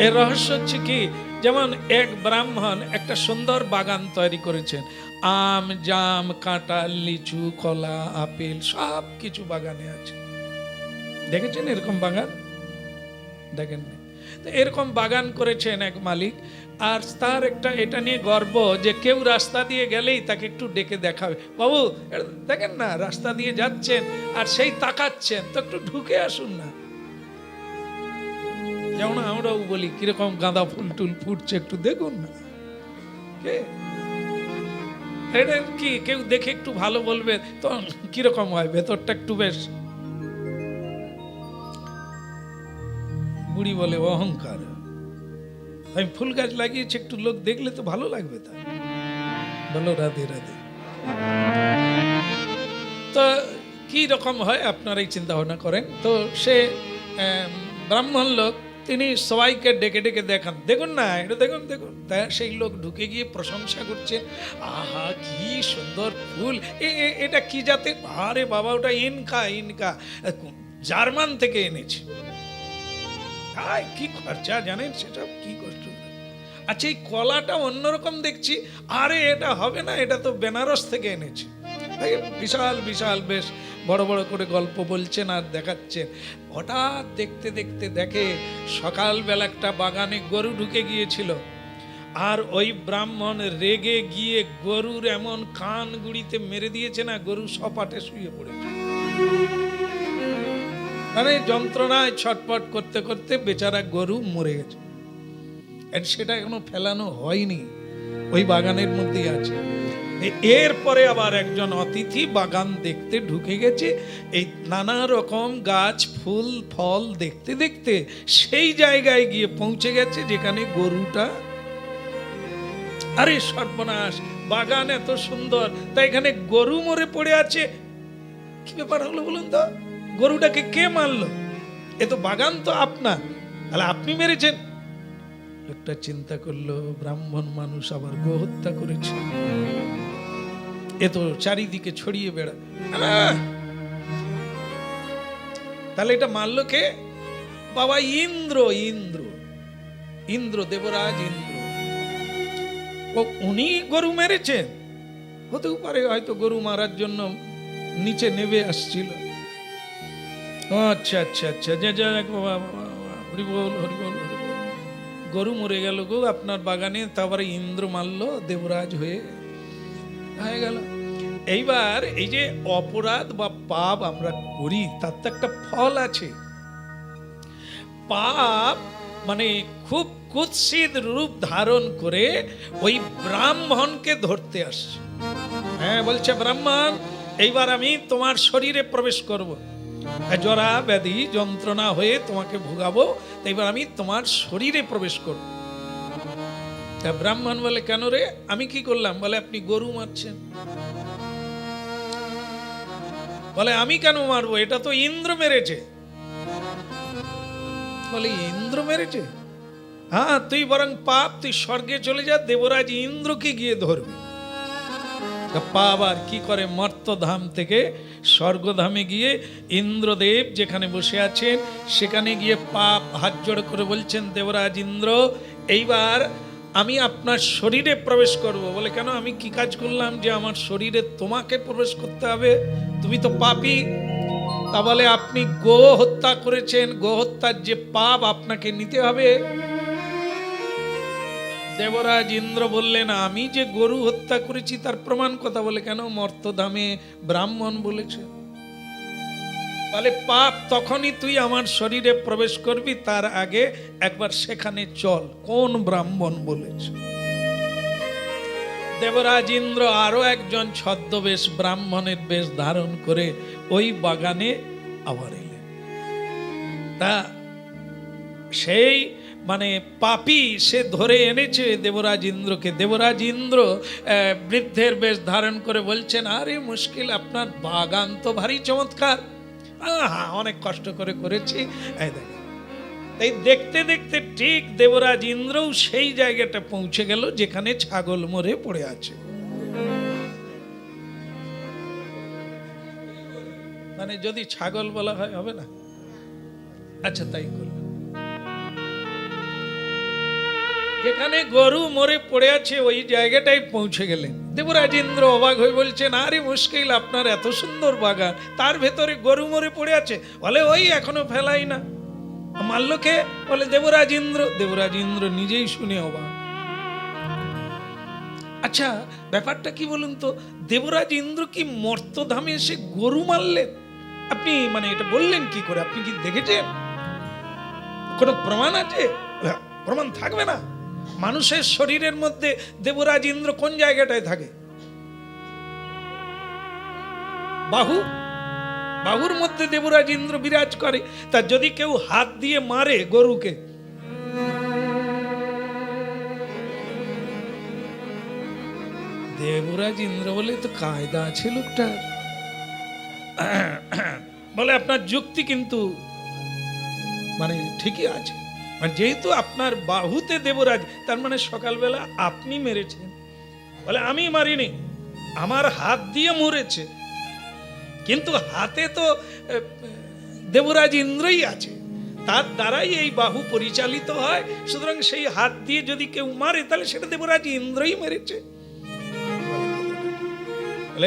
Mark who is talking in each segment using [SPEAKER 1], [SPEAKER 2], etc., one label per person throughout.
[SPEAKER 1] এর রহস্য হচ্ছে কি, যেমন এক ব্রাহ্মণ একটা সুন্দর বাগান তৈরি করেছেন, আম, জাম, কাঁঠাল, লিচু, কলা, আপেল সব কিছু বাগানে আছে। দেখেছেন এরকম বাগান? দেখেননি? তো এরকম বাগান করেছেন এক মালিক, আর তার একটা এটা নিয়ে গর্ব যে কেউ রাস্তা দিয়ে গেলেই তাকে একটু ডেকে দেখাবে, বাবু দেখেন না রাস্তা দিয়ে যাচ্ছেন আর সেই তাকাচ্ছেন, তো একটু ঢুকে আসুন না। যেমন আমরাও বলি কিরকম গাঁদা ফুল টুল ফুটছে, একটু দেখুন না। কে এটা কি কেউ দেখে একটু ভালো বলবে তো কিরকম হয়, ভেতরটা একটু বেশ। বুড়ি বলে অহংকার, আমি ফুল গাছ লাগিয়েছি, একটু লোক দেখলে তো ভালো লাগবে। তা বলো রাধে রাধে। তো কি রকম হয় আপনারাই চিন্তা ভাবনা করেন। তো সে ব্রাহ্মণ লোক, তিনি সবাইকে ডেকে ডেকে দেখান, দেখুন না এটা দেখুন দেখুন। তা সেই লোক ঢুকে গিয়ে প্রশংসা করছে, আহা কি সুন্দর ফুল, এটা কি জাতে? আরে বাবা ওটা ইনকা, ইনকা জার্মান থেকে এনেছে। কি খরচা জানেন, সেটা কি কষ্ট। আচ্ছা এই কলাটা অন্যরকম দেখছি, আরে এটা হবে না, এটা তো বেনারস থেকে এনেছে। বিশাল বিশাল বেশ বড় বড় করে গল্প বলছেন আর দেখাচ্ছেন। হঠাৎ দেখতে দেখতে দেখে সকালবেলা একটা বাগানে গরু ঢুকে গিয়েছিল, আর ওই ব্রাহ্মণ রেগে গিয়ে গরুর এমন কান গুড়িতে মেরে দিয়েছে না, গরু সপাটে শুয়ে পড়েছে। মানে যন্ত্রণায় ছটপট করতে করতে বেচারা গরু মরে গেছে। সেটা এখনো ফেলানো হয়নি, ওই বাগানের মধ্যেই আছে। এরপরে আবার একজন অতিথি বাগান দেখতে ঢুকে গেছে, এই নানা রকম গাছ ফুল ফল দেখতে দেখতে সেই জায়গায় গিয়ে পৌঁছে গেছে যেখানে গরুটা। আরে সর্বনাশ, বাগান এত সুন্দর, তাই এখানে গরু মরে পড়ে আছে। কি ব্যাপার হলো বলুন তো, গরুটাকে কে মারলো? এ তো বাগান তো আপনার, তাহলে আপনি মেরেছেন। লোকটা চিন্তা করলো, ব্রাহ্মণ মানুষ আবার গো হত্যা করেছে, এ তো চারিদিকে ছড়িয়ে বেড়া, তাহলে এটা মারলো কে? বাবা ইন্দ্র, ইন্দ্র, ইন্দ্র, দেবরাজ ইন্দ্র। ও উনি গরু মেরেছেন? হতেও পারে, হয়তো গরু মারার জন্য নিচে নেমে আসছিল। আচ্ছা আচ্ছা আচ্ছা, হরিবল হরিবল হরিবল। গরু মরে গেল গো আপনার বাগানে, তারপরে ইন্দ্র মারলো দেবরাজ হয়ে গেল। এইবার এই যে অপরাধ বা পাপ আমরা করি, তার তো একটা ফল আছে। পাপ মানে খুব কুৎসিত রূপ ধারণ করে ওই ব্রাহ্মণকে ধরতে আসছে। হ্যাঁ বলছে, ব্রাহ্মণ এইবার আমি তোমার শরীরে প্রবেশ করব, জরা ব্যাধি যন্ত্রণা হয়ে তোমাকে ভোগাবো, এইবার আমি তোমার শরীরে প্রবেশ করব। ব্রাহ্মণ বলে, কেন রে, আমি কি করলাম? বলে, আপনি গরু মারছেন। বলে, আমি কেন মারবো, এটা তো ইন্দ্র মেরেছে। বলে, ইন্দ্র মেরেছে? হ্যাঁ, তুই বরং পাপ, তুই স্বর্গে চলে যা, দেবরাজ ইন্দ্রকে গিয়ে ধরবি। পাপ আর কি করে, মর্তধাম থেকে স্বর্গধামে গিয়ে ইন্দ্রদেব যেখানে বসে আছেন সেখানে গিয়ে পাপ হাত জোড় করে বলছেন, দেবরাজ ইন্দ্র এইবার আমি আপনার শরীরে প্রবেশ করব। বলে, কেন, আমি কি কাজ করলাম যে আমার শরীরে তোমাকে প্রবেশ করতে হবে? তুমি তো পাপী। তা বলে, আপনি গো হত্যা করেছেন, গো হত্যার যে পাপ আপনাকে নিতে হবে। দেবরাজ ইন্দ্র বললেন, আমি যে গরু হত্যা করেছি তার প্রমাণ কথা? বলে, কেন, মর্তধামে ব্রাহ্মণ বলেছে। বলে, পাপ তখনই তুই আমার শরীরে প্রবেশ করবি, তার আগে একবার সেখানে চল, কোন ব্রাহ্মণ বলেছে। দেবরাজ ইন্দ্র আরো একজন ছদ্মবেশ ব্রাহ্মণের বেশ ধারণ করে ওই বাগানে আবার এলেন। তা সেই মানে পাপী সে ধরে এনেছে দেবরাজ ইন্দ্রকে। দেবরাজ ইন্দ্র বৃদ্ধের বেশ ধারণ করে বলছেন, আরে মুশকিল, আপনার বাগান তো ভারী চমৎকার, হ্যাঁ অনেক কষ্ট করে করেছি। তাই দেখতে দেখতে ঠিক দেবরাজ ইন্দ্রও সেই জায়গাটা পৌঁছে গেল যেখানে ছাগল মরে পড়ে আছে। মানে যদি ছাগল বলা হয় হবে না? আচ্ছা তাই করল। যেখানে গরু মরে পড়ে আছে ওই জায়গাটায় পৌঁছে গেলেন। দেবরাজ ইন্দ্র অবাক হয়ে বলছেন, আরে মুশকিল, আপনার এত সুন্দর বাগান, তার ভেতরে গরু মরে পড়ে আছে। বলে ওই এখনো ফেলাই না। মারল কে? বলে দেবরাজ ইন্দ্র। দেবরাজ ইন্দ্র নিজেই শুনে অবাক। আচ্ছা, ব্যাপারটা কি বলুন তো, দেবরাজ ইন্দ্র কি মর্তধামে এসে গরু মারলেন? আপনি মানে এটা বললেন কি করে? আপনি কি দেখেছেন? কোনো প্রমাণ আছে? প্রমাণ থাকবে না। মানুষের শরীরের মধ্যে দেবরাজ ইন্দ্র কোন জায়গাটায় থাকে? বাহু, বাহুর মধ্যে দেবরাজ ইন্দ্র বিরাজ করে। তা যদি কেউ হাত দিয়ে মারে গরুকে, দেবরাজ ইন্দ্র বলে তো কায়দা আছে লোকটার। বলে আপনার যুক্তি কিন্তু মানে ঠিকই আছে, মানে যেহেতু আপনার বাহুতে দেবরাজ, তার মানে সকালবেলা আপনি মেরেছেন। বলে আমি মারিনি, আমার হাত দিয়ে মরেছে, কিন্তু হাতে তো দেবরাজ ইন্দ্রই আছে, তার দ্বারাই এই বাহু পরিচালিত হয়। সুতরাং সেই হাত দিয়ে যদি কেউ মারে তাহলে সেটা দেবরাজ ইন্দ্রই মেরেছে।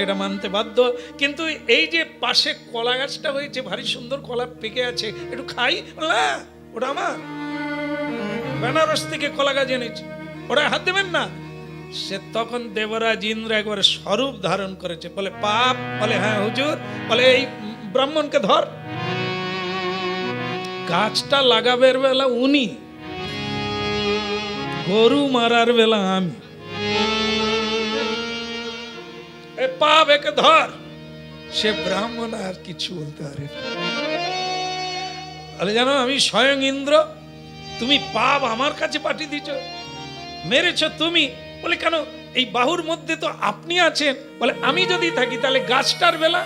[SPEAKER 1] এটা মানতে বাধ্য। কিন্তু এই যে পাশে কলা গাছটা হয়েছে, ভারী সুন্দর কলা পেকে আছে, একটু খাই। না, ওটা আমার, বেনারস থেকে কলা গাছ এনেছি, ওটা হাত দেবেন না। সে তখন দেবরাজ ইন্দ্র একবারে স্বরূপ ধারণ করেছে। বলে পাপ? বলে হ্যাঁ হুজুর। বলে এই ব্রাহ্মণকে ধর। গাছটা লাগাবের বেলা উনি, গরু মারার বেলা আমি। পাপ, একে ধর। সে ব্রাহ্মণ আর কিছু বলতে পারে না। আরে জানো, আমি স্বয়ং ইন্দ্র, তুমি পাপ আমার কাছে পাঠিয়ে দিচ্ছ, মেরেছ তুমি। বলে কেন? এই বাহুর মধ্যে তো আপনি আছেন। বলে আমি যদি থাকি তাহলে গাছটার বেলা,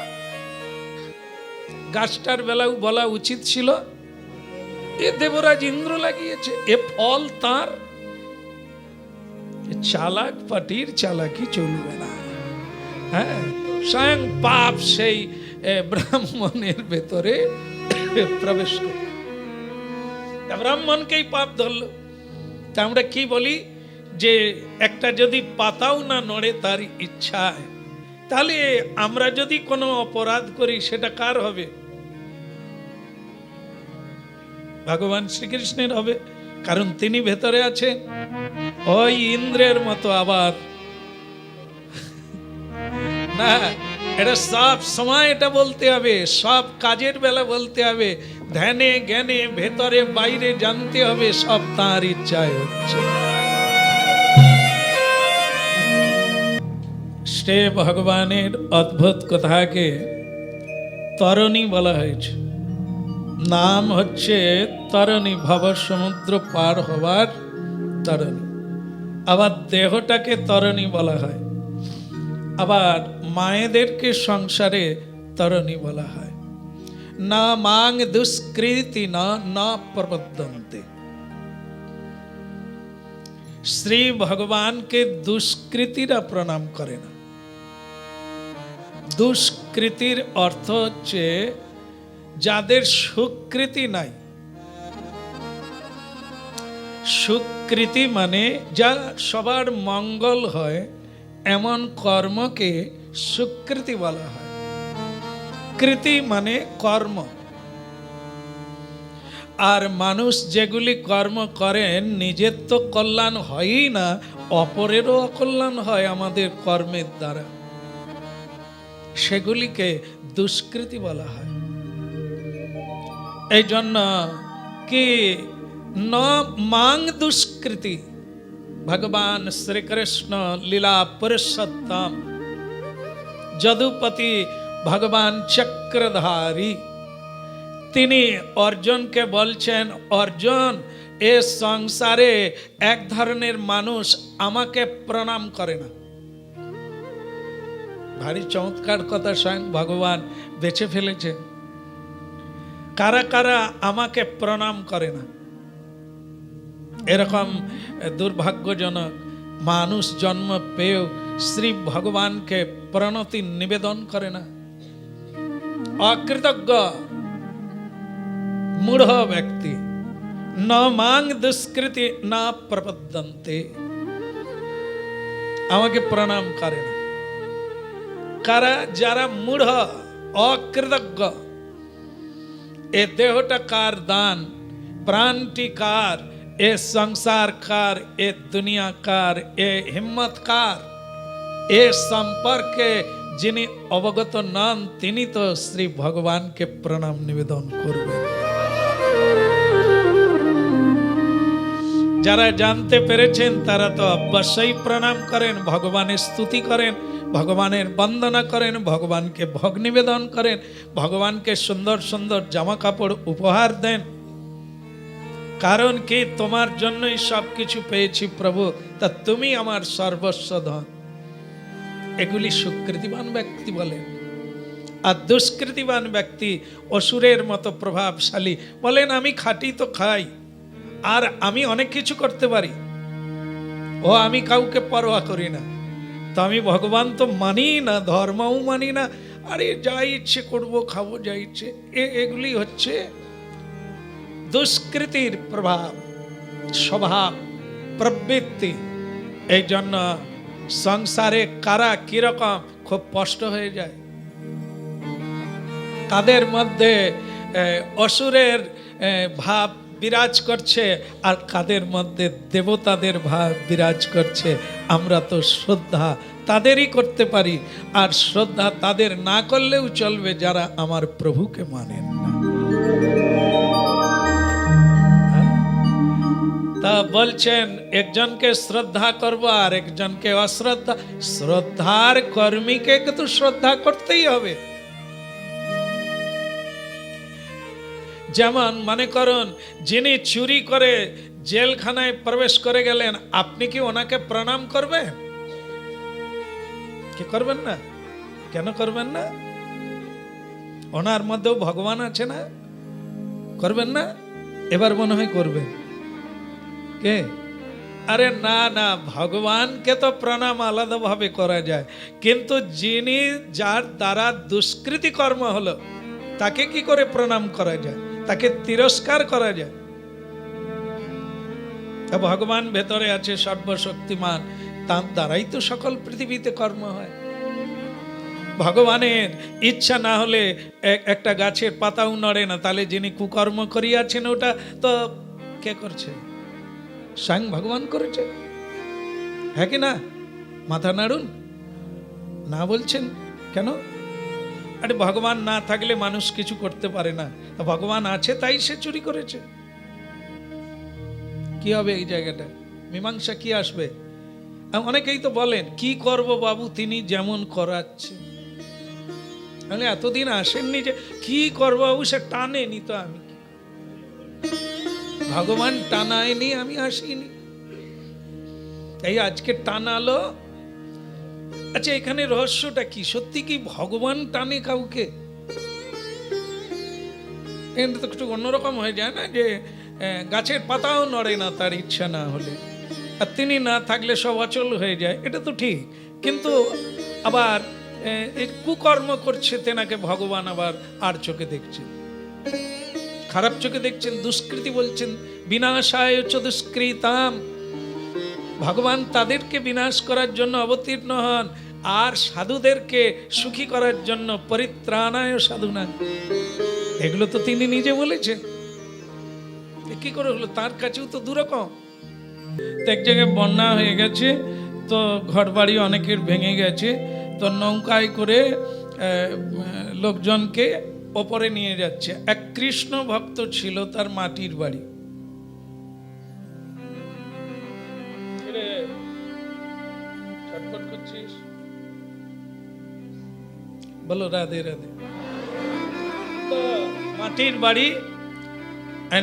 [SPEAKER 1] গাছটার বেলাও বলা উচিত ছিল এ দেবরাজ ইন্দ্র লাগিয়েছে, এ ফল তার। চালাক পাটির চালাকি চলবে না। হ্যাঁ, স্বয়ং পাপ সেই ব্রাহ্মণের ভেতরে প্রবেশ করল, ব্রাহ্মণকেই পাপ ধরল। তা আমরা কি বলি যে একটা যদি পাতাও না নড়ে তার ইচ্ছায়, তাহলে আমরা যদি কোনো অপরাধ করি সেটা কার হবে? ভগবান শ্রীকৃষ্ণের হবে, কারণ তিনি ভেতরে আছেন। ওই ইন্দ্রের মতো আবার না, এটা সব সময় এটা বলতে হবে, সব কাজের বেলা বলতে হবে, ধ্যানে জ্ঞানে ভেতরে বাইরে জানতে হবে সব তাঁর ইচ্ছায় হচ্ছে। শ্রী ভগবানের অদ্ভুত কথাকে তরণী বলা হয়েছে। নাম হচ্ছে তরণী, ভব সমুদ্র পার হওয়ার তরণী। আবার দেহটাকে তরণী বলা হয়, আবার মায়েদেরকে সংসারে তরণী বলা হয়। না মাং দুষ্কৃতি না প্রবদ্ধন্তে। শ্রী ভগবানকে দুষ্কৃতীরা প্রণাম করে না। দুষ্কৃতির অর্থ হচ্ছে যাদের সুকৃতি নাই। সুকৃতি মানে যা সবার মঙ্গল হয় এমন কর্মকে সুকৃতি বলা হয়। কৃতি মানে কর্ম। আর মানুষ যেগুলি কর্ম করেন নিজের তো কল্যাণ হয়ই না, অপরেরও অকল্যাণ হয় আমাদের কর্মের দ্বারা, সেগুলিকে দুষ্কৃতি বলা হয়। এই জন্য কি ন মাং দুষ্কৃতি, ভগবান শ্রীকৃষ্ণ লীলা পুরুষোত্তম যদুপতি ভগবান চক্রধারী, তিনি অর্জুনকে বলছেন, অর্জুন এ সংসারে এক ধরনের মানুষ আমাকে প্রণাম করে না। ভারী চমৎকার কথা স্বয়ং ভগবান বেছে ফেলেছেন। কারা কারা আমাকে প্রণাম করে না? এরকম দুর্ভাগ্যজনক মানুষ জন্ম পেয়েও শ্রী ভগবানকে প্রণতি নিবেদন করে না। অকৃতজ্ঞ মূঢ় ব্যক্তি ন মাং দুষ্কৃতি না প্রপদ্যন্তে, আমাকে প্রণাম করে না। কারা? যারা মূঢ়, অকৃতজ্ঞ। এ দেহটা কার দান, প্রাণটি কার, এ সংসার কার, এ দুনিয়া কার, এ হিম্মত কার, এ সম্পর্কে যিনি অবগত নন তিনি তো শ্রী ভগবানকে প্রণাম নিবেদন করবেন। যারা জানতে পেরেছেন তারা তো অবশ্যই প্রণাম করেন, ভগবানের স্তুতি করেন, ভগবানের বন্দনা করেন, ভগবানকে ভোগ নিবেদন করেন, ভগবানকে সুন্দর সুন্দর জামা কাপড় উপহার দেন। কারণ কি? তোমার জন্যই সবকিছু পেয়েছি প্রভু, তা তুমি আমার সর্বস্ব ধন। এগুলি সুকৃতিবান ব্যক্তি বলেন। আর দুষ্কৃতিবান ব্যক্তি অসুরের মতো প্রভাবশালী বলেন, আমি খাটি তো খাই, আর আমি অনেক কিছু করতে পারি, ও আমি কাউকে পরোয়া করি না, তো আমি ভগবান তো মানি না, ধর্মও মানি না, আরে যা ইচ্ছে করবো, খাবো, যা ইচ্ছে। এগুলি হচ্ছে দুষ্কৃতির প্রভাব, স্বভাব, প্রবৃত্তি। এই জন্য সংসারে কারা কিরকম খুব স্পষ্ট হয়ে যায়। তাদের মধ্যে অসুরের ভাব বিরাজ করছে, আর কাদের মধ্যে দেবতাদের ভাব বিরাজ করছে। আমরা তো শ্রদ্ধা তাদেরই করতে পারি, আর শ্রদ্ধা তাদের না করলেও চলবে যারা আমার প্রভুকে মানেন না। তা বলছেন একজনকে শ্রদ্ধা করব আর একজনকে অশ্রদ্ধা। শ্রদ্ধার কর্মীকে তো শ্রদ্ধা করতেই হবে। যেমন মনে করুন, যিনি চুরি করে জেলখানায় প্রবেশ করে গেলেন, আপনি কি ওনাকে প্রণাম করবেন? কি করবেন না? কেন করবেন না? ওনার মধ্যেও ভগবান আছে না? করবেন না? এবার মনে হয় করবেন। কে? আরে না না, ভগবানকে তো প্রণাম আলাদাভাবে করা যায়, কিন্তু যিনি যার দ্বারা দুষ্কৃতি কর্ম হলো তাকে কি করে প্রণাম করা যায়? তাকে তিরস্কার করা যায়? ভগবান ভেতরে আছে সর্বশক্তিমান, তার দ্বারাই তো সকল পৃথিবীতে কর্ম হয়। ভগবানের ইচ্ছা না হলে একটা গাছের পাতাও নড়ে না, তাহলে যিনি কুকর্ম করিয়াছেন ওটা তো কে করছে? স্বয়ং ভগবান করেছে, হ্যাঁ কি না? মাথা নাড়ুন, না বলছেন কেন? আরে ভগবান না থাকলে মানুষ কিছু করতে পারে না, ভগবান আছে তাই সে চুরি করেছে। কি হবে এই জায়গাটা? মীমাংসা কি আসবে? অনেকেই তো বলেন, কি করব বাবু, তিনি যেমন করাচ্ছে। এতদিন আসেননি যে কি করবো বাবু, সে টানেনি তো আমি কি? ভগবান টানায়নি, আমি আসিনি, তাই আজকে টানালো। আচ্ছা, এখানে রহস্যটা কি? সত্যি কি ভগবান টানে কাউকে? এটা তো একটু অন্যরকম হয়ে যায় না, যে গাছের পাতাও নড়ে না তার ইচ্ছা না হলে, আর তিনি না থাকলে সব অচল হয়ে যায়। এটা তো ঠিক, কিন্তু আবার কুকর্ম করছে তেনাকে ভগবান আবার আর চোখে দেখছেন, খারাপ চোখে দেখছেন। দুষ্কৃতি বলছেন, বিনাশায় চ দুষ্কৃতাম। ভগবান তাদেরকে বিনাশ করার জন্য অবতীর্ণ হন, আর সাধুদেরকে সুখী করার জন্য পরিত্রাণায় সাধুনা। এগুলো তো তিনি নিজে বলেছেন। কি করে হলো? তার কাছেও তো দুরকম। এক জায়গায় বন্যা হয়ে গেছে, তো ঘর বাড়ি অনেকের ভেঙে গেছে, তো নৌকায় করে লোকজনকে ওপরে নিয়ে যাচ্ছে। এক কৃষ্ণ ভক্ত ছিল, তার মাটির বাড়ি। ছটফট করছিস? বলো রাধে রাধে। তো মাটির বাড়ি,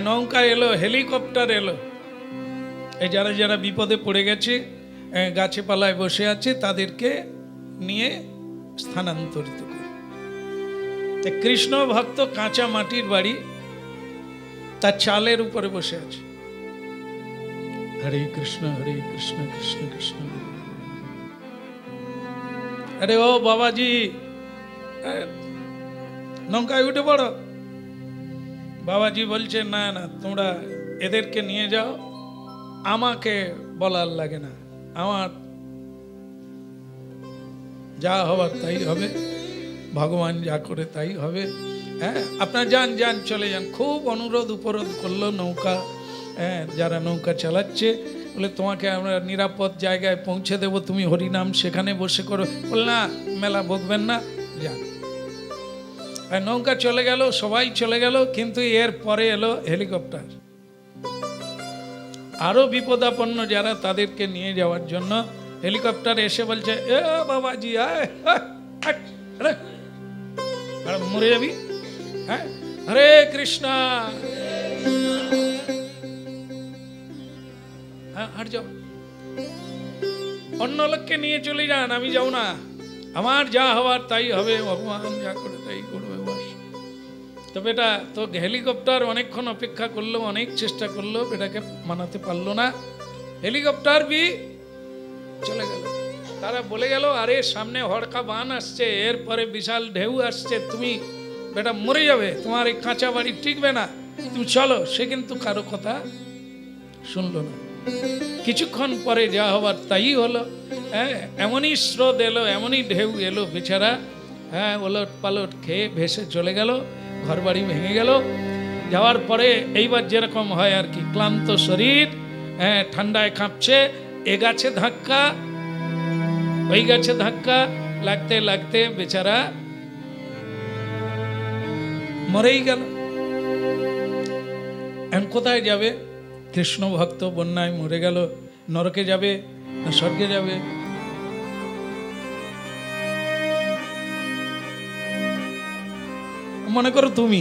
[SPEAKER 1] নৌকা এলো, হেলিকপ্টার এলো, এই যারা যারা বিপদে পড়ে গেছে, গাছে পালায় বসে আছে, তাদেরকে নিয়ে স্থানান্তরিত করে। কৃষ্ণ ভক্ত কাঁচা মাটির বাড়ি, তার চালের উপরে বসে আছে। হরে কৃষ্ণ কৃষ্ণ কৃষ্ণ। আরে ও বাবাজি, নৌকায় উঠে পড়ো। বাবাজি বলছে, না না, তোমরা এদেরকে নিয়ে যাও, আমাকে বলার লাগে না, আমার যা হবার তাই হবে, ভগবান যা করে তাই হবে। হ্যাঁ, আপনার যান যান, চলে যান। খুব অনুরোধ উপরোধ করলো নৌকা, হ্যাঁ, যারা নৌকা চালাচ্ছে, বলে তোমাকে আমরা নিরাপদ জায়গায় পৌঁছে দেব, তুমি হরিনাম সেখানে বসে করো। বলে না, মেলা বকবেন না, যান। আর নৌকা চলে গেল, সবাই চলে গেল, কিন্তু এর পরে এলো হেলিকপ্টার। আরো বিপদাপন্ন যারা, তাদেরকে নিয়ে যাওয়ার জন্য হেলিকপ্টার এসে বলছে, এ বাবাজি, আয় মরে যাবি। হ্যাঁ, হরে কৃষ্ণ, হ্যাঁ, হাট যাও, অন্য লোককে নিয়ে চলে যান, আমি যাও না, আমার যা হওয়ার তাই হবে, ভগবান যা করে তাই করবে। বাস। তো বেটা তো হেলিকপ্টার অনেকক্ষণ অপেক্ষা করলো, অনেক চেষ্টা করলো, বেটাকে মানাতে পারলো না। হেলিকপ্টার বি চলে গেল। তারা বলে গেল, আরে সামনে হড়কা বান আসছে, এরপরে বিশাল ঢেউ আসছে, তুমি বেটা মরে যাবে, তোমার এই কাঁচা বাড়ি টিকবে না, তুমি চলো। সে কিন্তু কারো কথা শুনলো না। কিছুক্ষণ পরে যা হবার তাই হলো। হ্যাঁ, এমনই স্রোত এলো, এমনই ঢেউ এলো, বেচারা হ্যাঁ ওলট পালট খেয়ে ভেসে চলে গেল, ঘর বাড়ি ভেঙে গেল। যাওয়ার পরে এইবার যেরকম হয় আর কি, ক্লান্ত শরীর, হ্যাঁ, ঠান্ডায় কাঁপছে, এ গাছে ধাক্কা, ওই গাছে ধাক্কা লাগতে লাগতে বেচারা মরেই গেল। এখন কোথায় যাবে? কৃষ্ণ ভক্ত বন্যায় মরে গেল, নরকে যাবে না স্বর্গে যাবে? মনে করো তুমি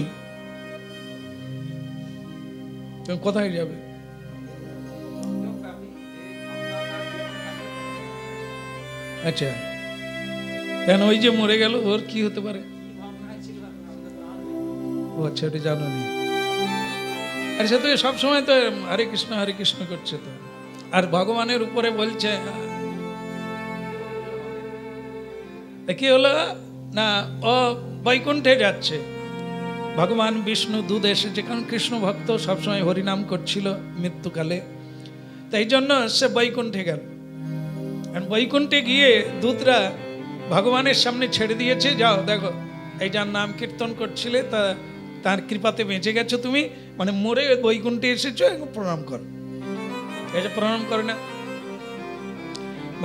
[SPEAKER 1] কোথায় যাবে? আচ্ছা, কেন ওই যে মরে গেল, ওর কি হতে পারে? ও আচ্ছা, ওটা জানো নি। আর সে তো সবসময় তো হরে কৃষ্ণ করছে তো, আর ভগবানের উপরে বলছে। কি হলো না, ও বৈকুণ্ঠে যাচ্ছে, ভগবান বিষ্ণু দুধ এসেছে, কারণ কৃষ্ণ ভক্ত সবসময় হরিনাম করছিল মৃত্যুকালে, তাই জন্য সে বৈকুণ্ঠে গেল। বৈকুণ্ঠে গিয়ে দূতরা ভগবানের সামনে ছেড়ে দিয়েছে, যাও দেখো, এই যার নাম কীর্তন করছিলে তার কৃপাতে বেঁচে গেছো তুমি, মানে মরে বৈকুণ্ঠে এসেছো, প্রণাম করো। এই যে প্রণাম করে না,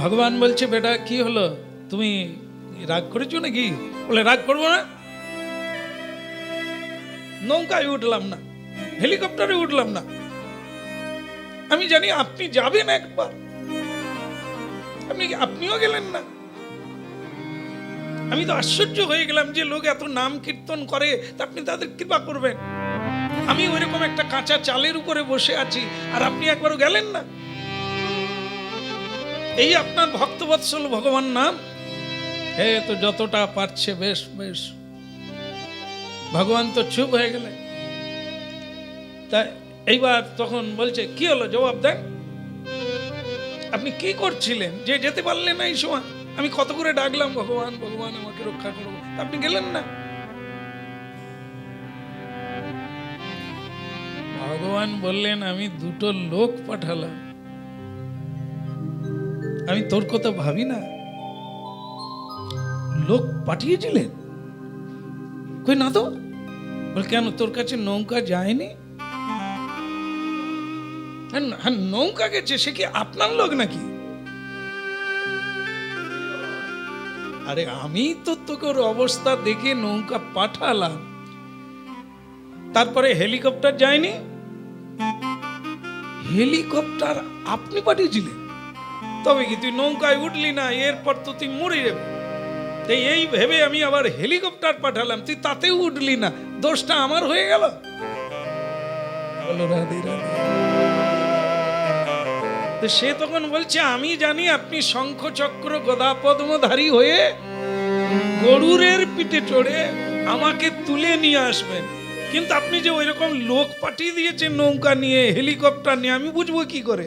[SPEAKER 1] ভগবান বলছে, বেটা কি হলো, তুমি রাগ করেছো নাকি? বলে, রাগ করবো না, নৌকায় উঠলাম না, হেলিকপ্টারে উঠলাম না, আমি জানি আপনি যাবেন একবার, আপনিও গেলেন না। আমি তো আশ্চর্য হয়ে গেলাম যে লোক এত নাম কীর্তন করে, তা আপনি তাদের কৃপা করবেন। আমি ওইরকম একটা কাঁচা চালের উপরে বসে আছি, আর আপনি একবারও গেলেন না। এই আপনার ভক্তবৎসল ভগবান নাম, হে তো যতটা পারছে বেশ বেশ। ভগবান তো চুপ হয়ে গেলেন। তা এইবার তখন বলছে, কি হলো, জবাব দেন, আপনি কি করছিলেন যে যেতে পারলেন না এই সময়? আমি কত করে ডাকলাম, ভগবান ভগবান আমাকে রক্ষা করো, আপনি গেলেন না। ভগবান বললেন, আমি দুটো লোক পাঠালাম, আমি তোর কথা ভাবি না? লোক পাঠিয়েছিলেন? কই না তো। বল, কেন তোর কাছে নৌকা যায়নি? হ্যাঁ, নৌকা গেছে, সে কি আপনার লোক নাকি? আরে আমি তো তোকে ওর অবস্থা দেখে নৌকা পাঠালাম, তারপরে হেলিকপ্টার যায়নি? হেলিকপ্টার আপনি পাঠিয়েছিলেন, তবে কি তুই নৌকায় উঠলি না, এরপর তো তুই মরে যাবে। তাই এই ভেবে আমি আবার হেলিকপ্টার পাঠালাম, তুই তাতেও উঠলি না, দোষটা আমার হয়ে গেল। বলো রাধে রাধে। তো সে তখন বলছে, আমি জানি আপনি শঙ্খ চক্র গদা পদ্মধারী হয়ে গরুরের পিঠে চড়ে আমাকে তুলে নিয়ে আসবেন, কিন্তু আপনি যে ওই রকম লোক পাঠিয়ে দিয়েছেন নৌকা নিয়ে, হেলিকপ্টার নিয়ে, আমি বুঝবো কি করে?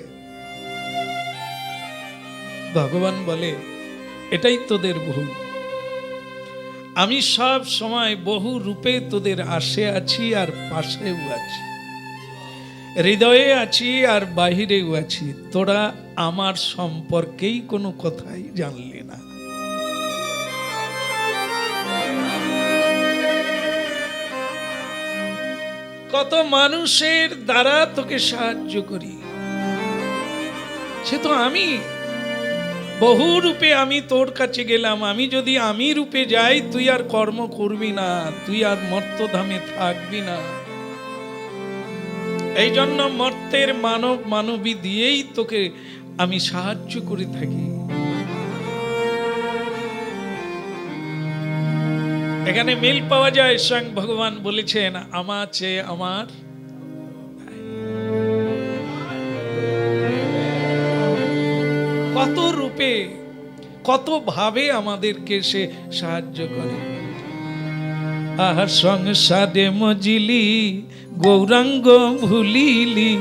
[SPEAKER 1] ভগবান বলে, এটাই তোদের ভুল। আমি সব সময় বহু রূপে তোদের আসে আছি আর পাশেও আছি। হৃদয়ে আছি আর বাহিরেও আছি, তোরা আমার সম্পর্কেই কোনো কথাই জানলি না। কত মানুষের দ্বারা তোকে সাহায্য করি, সে তো আমি বহু রূপে আমি তোর কাছে গেলাম। আমি যদি আমি রূপে যাই, তুই আর কর্ম করবি না, তুই আর মর্তধামে থাকবি না। এই জন্য মর্তের মানব মানবী দিয়েই তোকে আমি সাহায্য করে থাকি। এখানে মিল পাওয়া যায়, স্বয়ং ভগবান বলেছেন আমার চেয়ে আমার। কত রূপে কত ভাবে আমাদেরকে সে সাহায্য করে। আহার সংসারে মজিলি গৌরাঙ্গ ভুলিলি,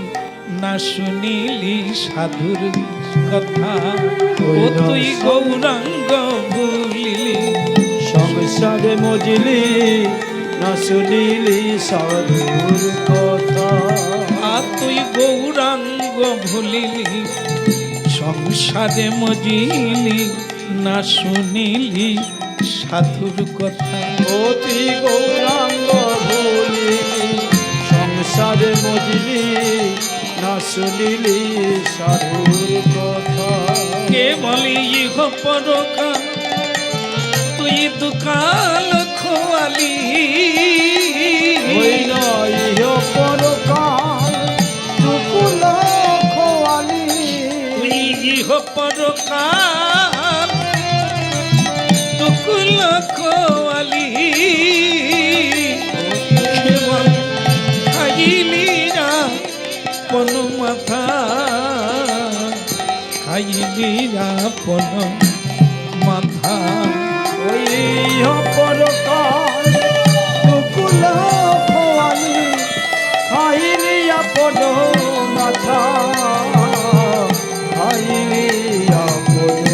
[SPEAKER 1] না শুনিলি সাধুর কথা। ও তুই গৌরাঙ্গ ভুলিলি,
[SPEAKER 2] সংসারে মজিলি না শুনিলি সাধুর কথা।
[SPEAKER 1] আর তুই গৌরাঙ্গ ভুলিলি, সংসারে মজিলি না শুনিলি সাধুর কথা।
[SPEAKER 2] ও তুই গৌরাঙ্গ ভুলিলি, সংসারে মজিলি না শুনিলি সাধুর কথা।
[SPEAKER 1] কে বলি ইহ পরকা তুই দুকাল খোয়ালি,
[SPEAKER 2] ওই নয় পরকাল দুকুল খোয়ালি।
[SPEAKER 1] তুই ইহ পরকাল দুকুল খোয়ালি। কেবল খাইলি না পন মাথা, খাইলি না পন মাথা।
[SPEAKER 2] ওই পরকাল দুকুল খোয়ালি, খাইলি আপন মাথা, খাইলি আপন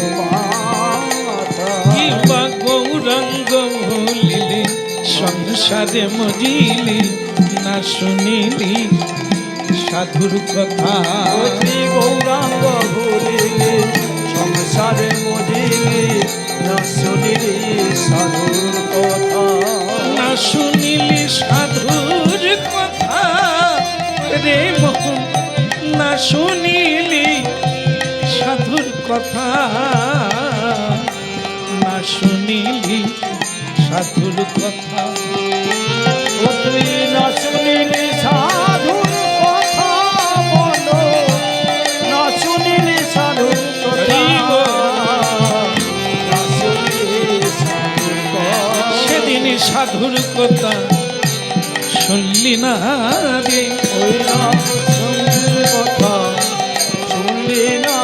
[SPEAKER 2] মাথা।
[SPEAKER 1] কিবা গৌরাঙ্গ ভুলিলি, সংসারে মজিলি না শুনিলি সাধুর কথা।
[SPEAKER 2] অতি গৌরাঙ্গ ভুলিলি, সংসারে মজিলি না শুনিলি সাধুর কথা।
[SPEAKER 1] না শুনিলি সাধুর কথা রে মোহন, না শুনিলি সাধুর কথা, না শুনিলি সাধুর কথা।
[SPEAKER 2] ও তুই না শুনিলি সাধুর কথা, বলো না শুনিলি সাধুর কথা। না শুনিলি সাধুর কথা।
[SPEAKER 1] সেদিন সাধুর কথা শুনলি না রে,
[SPEAKER 2] ওই না শুনলি কথা শুনলি না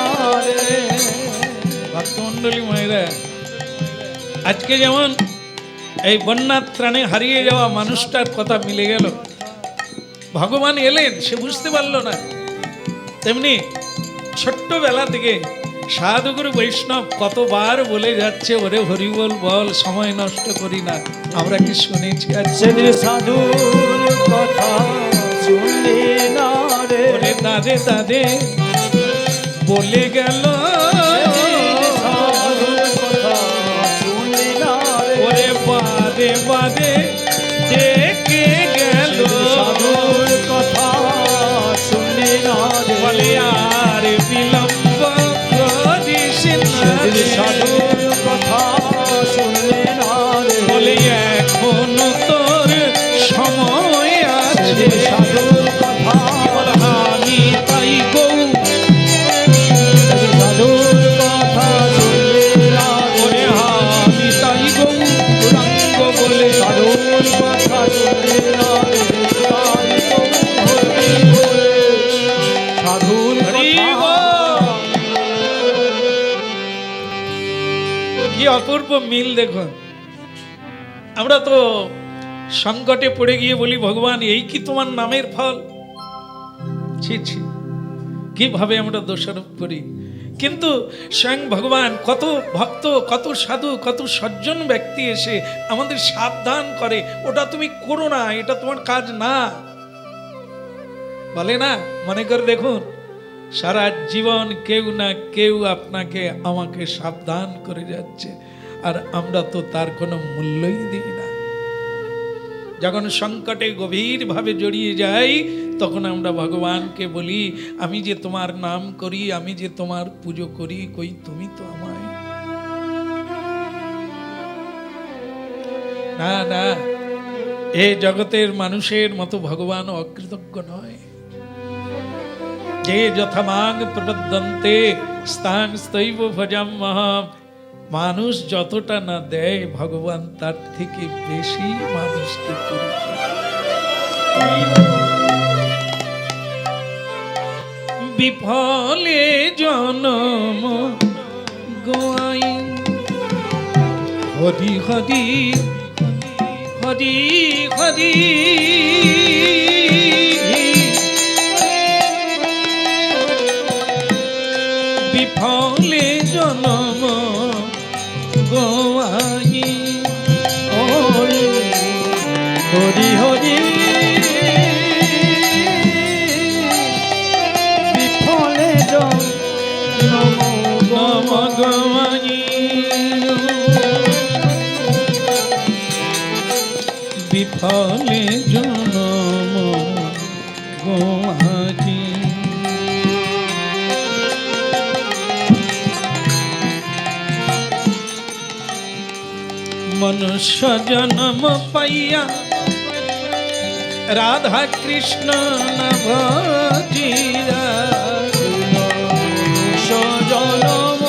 [SPEAKER 2] রে।
[SPEAKER 1] ভক্তমণ্ডলী মায়েরা, আজকে যেমন এই বন্যার ত্রাণে হারিয়ে যাওয়া মানুষটার কথা মিলে গেল, ভগবান এলেন সে বুঝতে পারলো না, তেমনি ছোট্টবেলা থেকে সাধুগুরু বৈষ্ণব কতবার বলে যাচ্ছে ওরে হরিবল বল, সময় নষ্ট করি না। আমরা কি শুনেছি আজ?
[SPEAKER 2] সেদিন সাধুর কথা শুনলি না রে।
[SPEAKER 1] ওরে দাদে দাদে বলে গেল,
[SPEAKER 2] সাধুর কথা শুনলি না রে।
[SPEAKER 1] ওরে বাদে বাদে ডেকে গেল,
[SPEAKER 2] সাধুর কথা শুনলি না রে।
[SPEAKER 1] বলে আর বিলম্ব করিস না
[SPEAKER 2] সেদিন
[SPEAKER 1] রে।
[SPEAKER 2] সাধুর কথা শুনলি না রে।
[SPEAKER 1] বলে এখনো তোর সময় আছে।
[SPEAKER 2] সেদিন সাধুর কথা
[SPEAKER 1] আমি তাই গৌ,
[SPEAKER 2] সেদিন সাধুর কথা শুনলি না রে।
[SPEAKER 1] ওরে আমি তাই গৌরাঙ্গ বলে
[SPEAKER 2] সাধুর কথা শুনলি না রে। তাই তো হরি বলে সাধুর
[SPEAKER 1] হরি
[SPEAKER 2] কথা।
[SPEAKER 1] কি অপূর্ব মিল দেখুন। আমরা তো সংকটে পড়ে গিয়ে বলি ভগবান এই কি তোমার নামের ফল, ছি ছি, কিভাবে আমরা দোষারোপ করি। কিন্তু স্বয়ং ভগবান কত ভক্ত, কত সাধু, কত সজ্জন ব্যক্তি এসে আমাদের সাবধান করে, ওটা তুমি করো না, এটা তোমার কাজ না। বলে না, মনে করে দেখুন সারা জীবন কেউ না কেউ আপনাকে আমাকে সাবধান করে যাচ্ছে, আর আমরা তো তার কোনো মূল্যই দিই না। যখন সংকটে গভীরভাবে জড়িয়ে যাই তখন আমরা ভগবানকে বলি, আমি যে তোমার নাম করি, আমি যে তোমার পুজো করি, কই তুমি তো আমায়। না না, এ জগতের মানুষের মতো ভগবান অকৃতজ্ঞ নয়। যে যথামাং প্রপদ্যন্তে স্থান স্তৈব ভজাম্যহম, মানুষ যতটা না দেয় ভগবান তার থেকে বেশি মানুষকে করে। বিফলে জনম গোয়াই হরি হরি হরি হরি, বিফলে জনম গোয়াই
[SPEAKER 2] হরি হরি হরি, বিফলে জনম
[SPEAKER 1] নম গোয়াই, বিফলে জনম গোয়াই। মনুষ্য জন্ম পাইয়া রাধা কৃষ্ণ না ভজিয়া,
[SPEAKER 2] জনম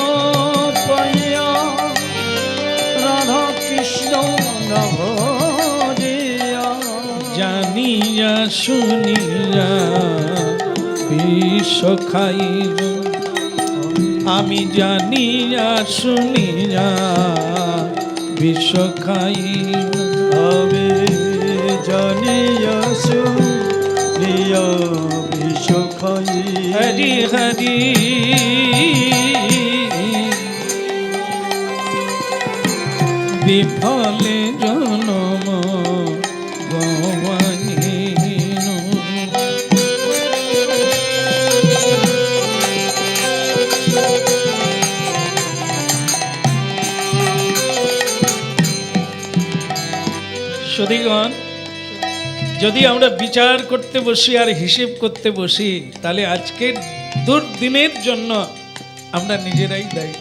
[SPEAKER 2] পাইয়া রাধা কৃষ্ণ নভজিয়া,
[SPEAKER 1] জানিয়া শুনিয়া বিষ খাইব, আমি জানিয়া শুনিয়া বিষ খাইব,
[SPEAKER 2] আমি জানিয়া শুনিয়া বিষ খাই।
[SPEAKER 1] হরি হরি বিফলে জনম গোয়াইনু। সুধীগণ, যদি আমরা বিচার করতে বসি আর হিসেব করতে বসি, তাহলে আজকের দুর্দিনের জন্য আমরা নিজেরাই দায়ী।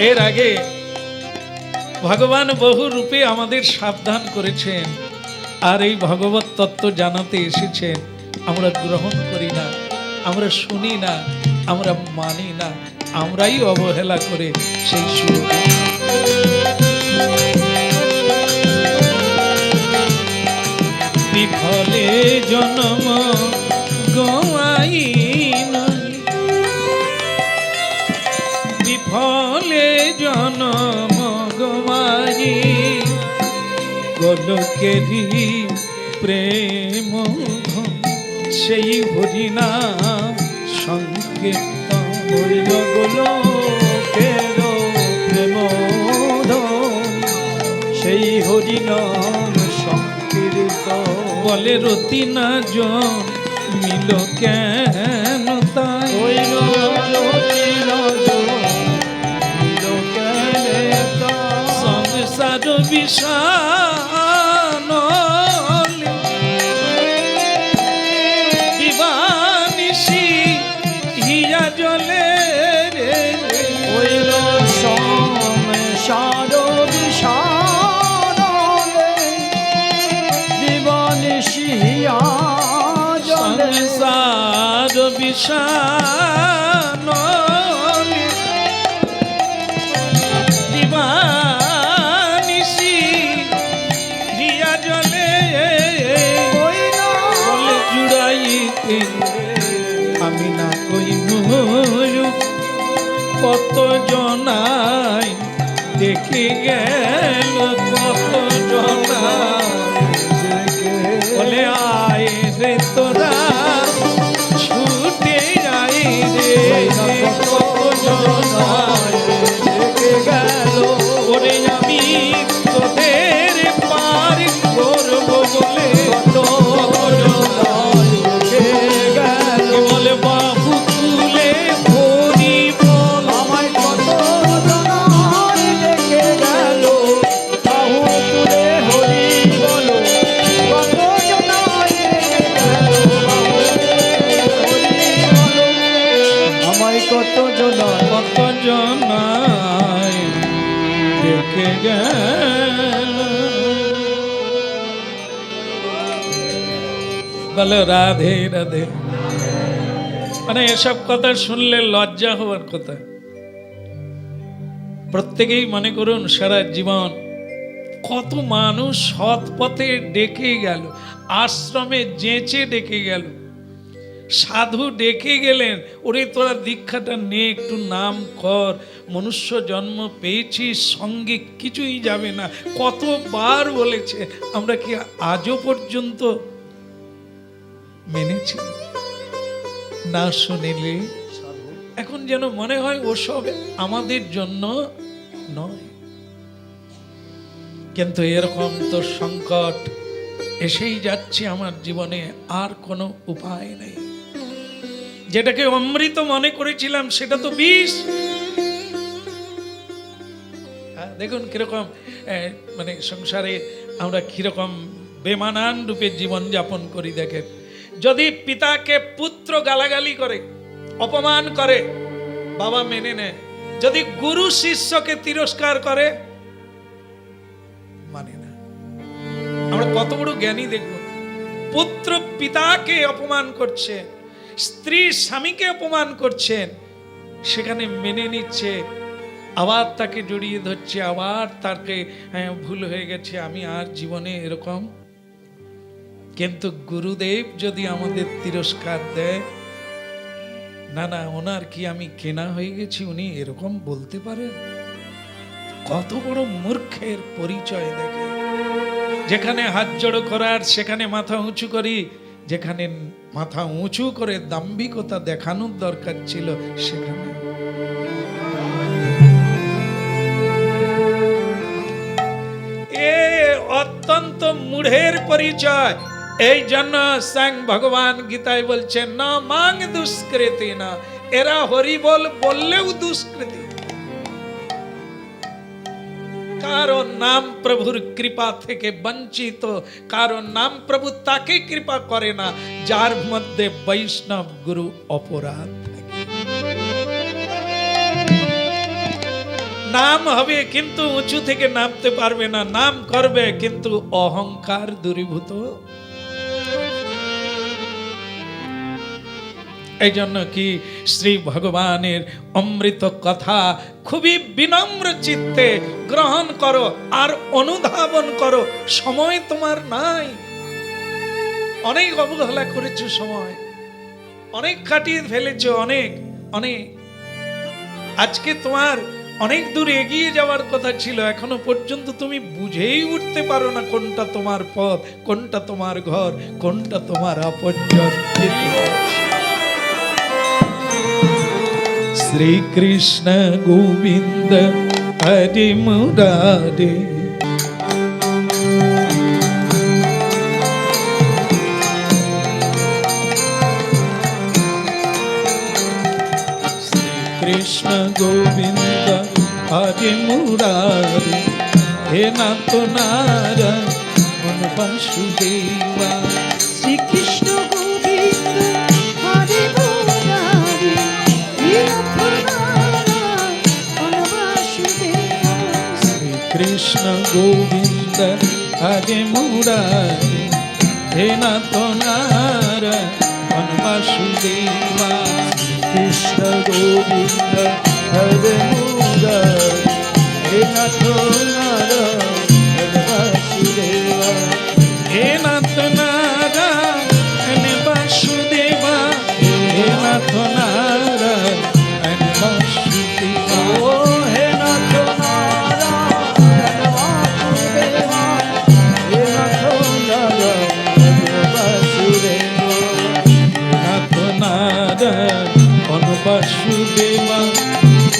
[SPEAKER 1] এর আগে ভগবান বহু রূপে আমাদের সাবধান করেছেন, আর এই ভগবত তত্ত্ব জানাতে এসেছেন। আমরা গ্রহণ করি না, আমরা শুনি না, আমরা মানি না, আমরাই অবহেলা করে সেই সুর। বিফলে জনম গোয়াইন, বিফলে জনম গোয়াই, গোলকেরি প্রেম সেই হরিনা সংকীর্তন,
[SPEAKER 2] হরিণ গোলকের প্রেম সেই হরিনাম সংকীর্তন,
[SPEAKER 1] বলে রতি না জন মিল কেন তাই,
[SPEAKER 2] হইল রতি রাজন মিল কেন তাই,
[SPEAKER 1] সংসার বিষাণ দিবানিশি হিয়া জলে রে,
[SPEAKER 2] হইল সংসার বিষাণ দিবানিশি হিয়া জলে,
[SPEAKER 1] সংসার বিষাণ দিবানিশি হিয়া জলে, বলে জুড়াইতে আমি না কইনু, কত জনাই দেখে গেল, কত জনাই বলে আয় রে তোরা ছুটে আয় রে, কত জনাই
[SPEAKER 2] দেখে গেল,
[SPEAKER 1] ওরে আমি তোদের পার করব বলে,
[SPEAKER 2] কত জনাই
[SPEAKER 1] কত জনায় ডেকে গেল। বলো রাধে রাধে। মানে এসব কথা শুনলে লজ্জা হওয়ার কথা। প্রত্যেকেই মনে করুন সারা জীবন কত মানুষ সৎ পথে ডেকে গেল, আশ্রমে যেচে ডেকে গেল, সাধু ডেকে গেলেন, ওরে তোরা দীক্ষাটা নে, একটু নাম কর, মনুষ্য জন্ম পেয়েছিস, সঙ্গে কিছুই যাবে না, কতবার বলেছে। আমরা কি আজও পর্যন্ত মেনেছি? না শুনিলে এখন যেন মনে হয় ওসব আমাদের জন্য নয়। কিন্তু এরকম তো সংকট এসেই যাচ্ছে আমার জীবনে, আর কোনো উপায় নেই। যেটাকে অমৃত মনে করেছিলাম সেটা তো বিষ। দেখুন কিরকম মানে সংসারে আমরা কিরকম বেমানান রূপে জীবন যাপন করি। দেখেন, যদি পিতাকে পুত্র গালাগালি করে, অপমান করে, বাবা মেনে নেয়। যদি গুরু শিষ্যকে তিরস্কার করে, মানে না। আমরা কত বড় জ্ঞানী দেখব। পুত্র পিতাকে অপমান করছে, স্ত্রী স্বামীকে অপমান করছেন, সেখানে মেনে নিচ্ছে, আবার তাকে জড়িয়ে ধরছে, আবার তাকে ভুল হয়ে গেছে, আমি আর জীবনে এরকম। কিন্তু গুরুদেব যদি আমাদের তিরস্কার দেয়, না না ওনার কি আমি কেনা হয়ে গেছি, উনি এরকম বলতে পারেন? কত বড় মূর্খের পরিচয় দেখে। যেখানে হাত জড়ো করার সেখানে মাথা উঁচু করি, যেখানে মাথা উঁচু করে দাম্ভিকতা দেখানোর দরকার ছিল সেখানে। এ অত্যন্ত মূঢ়ের পরিচয়। এই জন্য স্বয়ং ভগবান গীতায় বলছেন, না মাং দুষ্কৃতি না, এরা হরি বললেও দুষ্কৃতি। কারণ নাম প্রভুর কৃপা থেকে বঞ্চিত, কারণ নাম প্রভু তাকে কৃপা করে না যার মধ্যে বৈষ্ণব গুরু অপরাধ থাকে। নাম হবে কিন্তু উঁচু থেকে নামতে পারবে না, নাম করবে কিন্তু অহংকার দূরীভূত। এই জন্য কি শ্রী ভগবানের অমৃত কথা খুবই বিনম্র চিত্তে গ্রহণ করো আর অনুধাবন করো। সময় তোমার নাই, অনেক অবহেলা করেছো, সময় অনেক কাটিয়ে ফেলেছো, অনেক অনেক। আজকে তোমার অনেক দূর এগিয়ে যাওয়ার কথা ছিল, এখনো পর্যন্ত তুমি বুঝেই উঠতে পারো না কোনটা তোমার পথ, কোনটা তোমার ঘর, কোনটা তোমার আপনজন। শ্রী কৃষ্ণ গোবিন্দ হরি মুরারে, শ্রী কৃষ্ণ গোবিন্দ হরি মুরারে, হে নাথ নারায়ণ বাসুদেবা।
[SPEAKER 3] শ্রীকৃষ্ণ গোবিন্দ হরে মুরারি, হে নাথ নারায়ণ বাসুদেবা।
[SPEAKER 1] শ্রীকৃষ্ণ গোবিন্দ হরে মুরারি, হে নাথ নারায়ণ বাসুদেবা।
[SPEAKER 2] কৃষ্ণ গোবিন্দ হরে মুরারি, হে নাথ নারায়ণ বাসুদেবা।
[SPEAKER 1] হে নাথ নারায়ণ বাসুদেবা, হে নাথ নারায়ণ বাসুদেবা।
[SPEAKER 2] ও হে নাথ নারায়ণ বাসুদেবা, হে নাথ নারায়ণ বাসুদেবা।
[SPEAKER 1] নাথ নারায়ণ বাসুদেবা,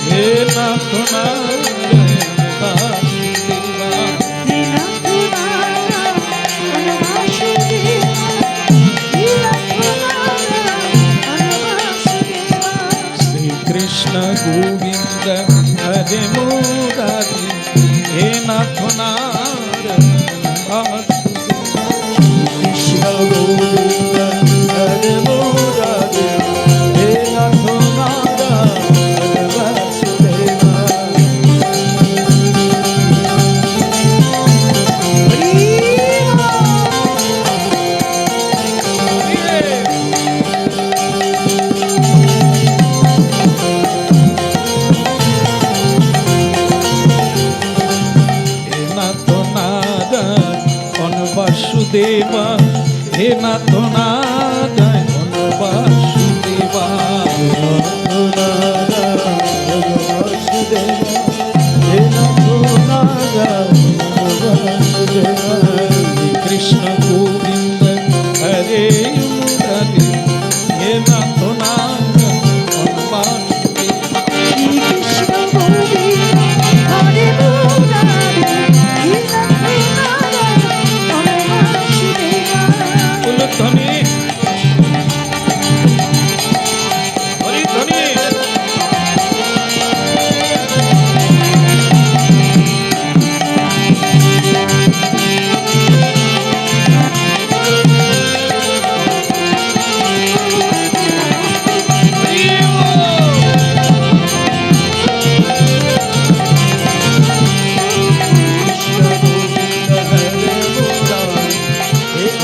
[SPEAKER 1] হে নাথ নারায়ণ বাসুদেবা।
[SPEAKER 3] হে নাথ নারায়ণ বাসুদেবা, হে নাথ নারায়ণ বাসুদেবা।
[SPEAKER 1] শ্রীকৃষ্ণ গোবিন্দ হরে মুরারি, হে নাথ নারায়ণ বাসুদেবা।
[SPEAKER 2] কৃষ্ণ গোবিন্দ হরে মুরারি, হে নাথ নারায়ণ
[SPEAKER 1] বাসুদেবা, হে নাথ নারায়ণ বাসুদেবা। কৃষ্ণ গোবিন্দ হরে মুরারি, হে নাথ নারায়ণ বাসুদেবা।
[SPEAKER 3] শ্রীকৃষ্ণ গোবিন্দ হরে মুরারি, হে নাথ নারায়ণ বাসুদেবা।
[SPEAKER 1] কুলধ্বনি, হরিধ্বনি।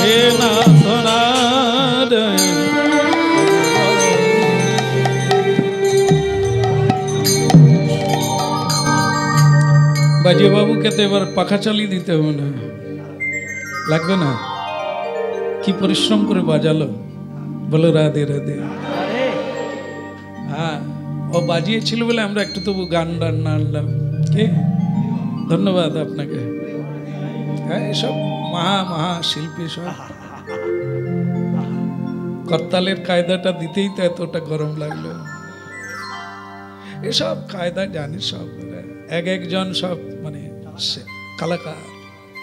[SPEAKER 1] হে নাথ নারায়ণ। বাজিয়ে বাবুকে তো এবার পাখা চালিয়ে দিতে হবে না, লাগবে না? কি পরিশ্রম করে বাজালো, বলো রাধে রাধে। হ্যাঁ, ও বাজিয়েছিল বলে আমরা একটু তবু গান টান আনলাম। কে? ধন্যবাদ আপনাকে। হ্যাঁ, এসব মহা শিল্পী সব করতালের কায়দাটা দিতেই তো এতটা গরম লাগলো। এসব কায়দা জানি সব, এক একজন সব মানে কালাকার।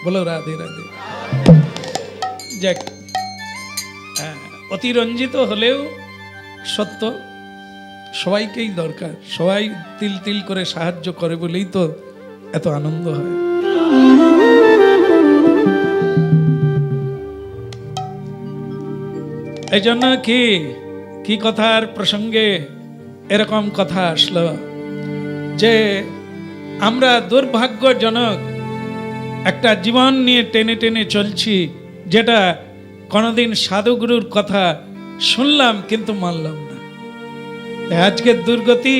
[SPEAKER 1] বলো রাধে রাধে। যাক, অতিরঞ্জিত হলেও সত্য, সবাইকেই দরকার। সবাই তিল তিল করে সাহায্য করে বলেই তো এত আনন্দ হয়। এই জন্য কি কথার প্রসঙ্গে এরকম কথা আসলো যে আমরা দুর্ভাগ্যজনক একটা জীবন নিয়ে টেনে টেনে চলছি, যেটা কোনোদিন সাধুগুরুর কথা শুনলাম কিন্তু মানলাম না। আজকের দুর্গতি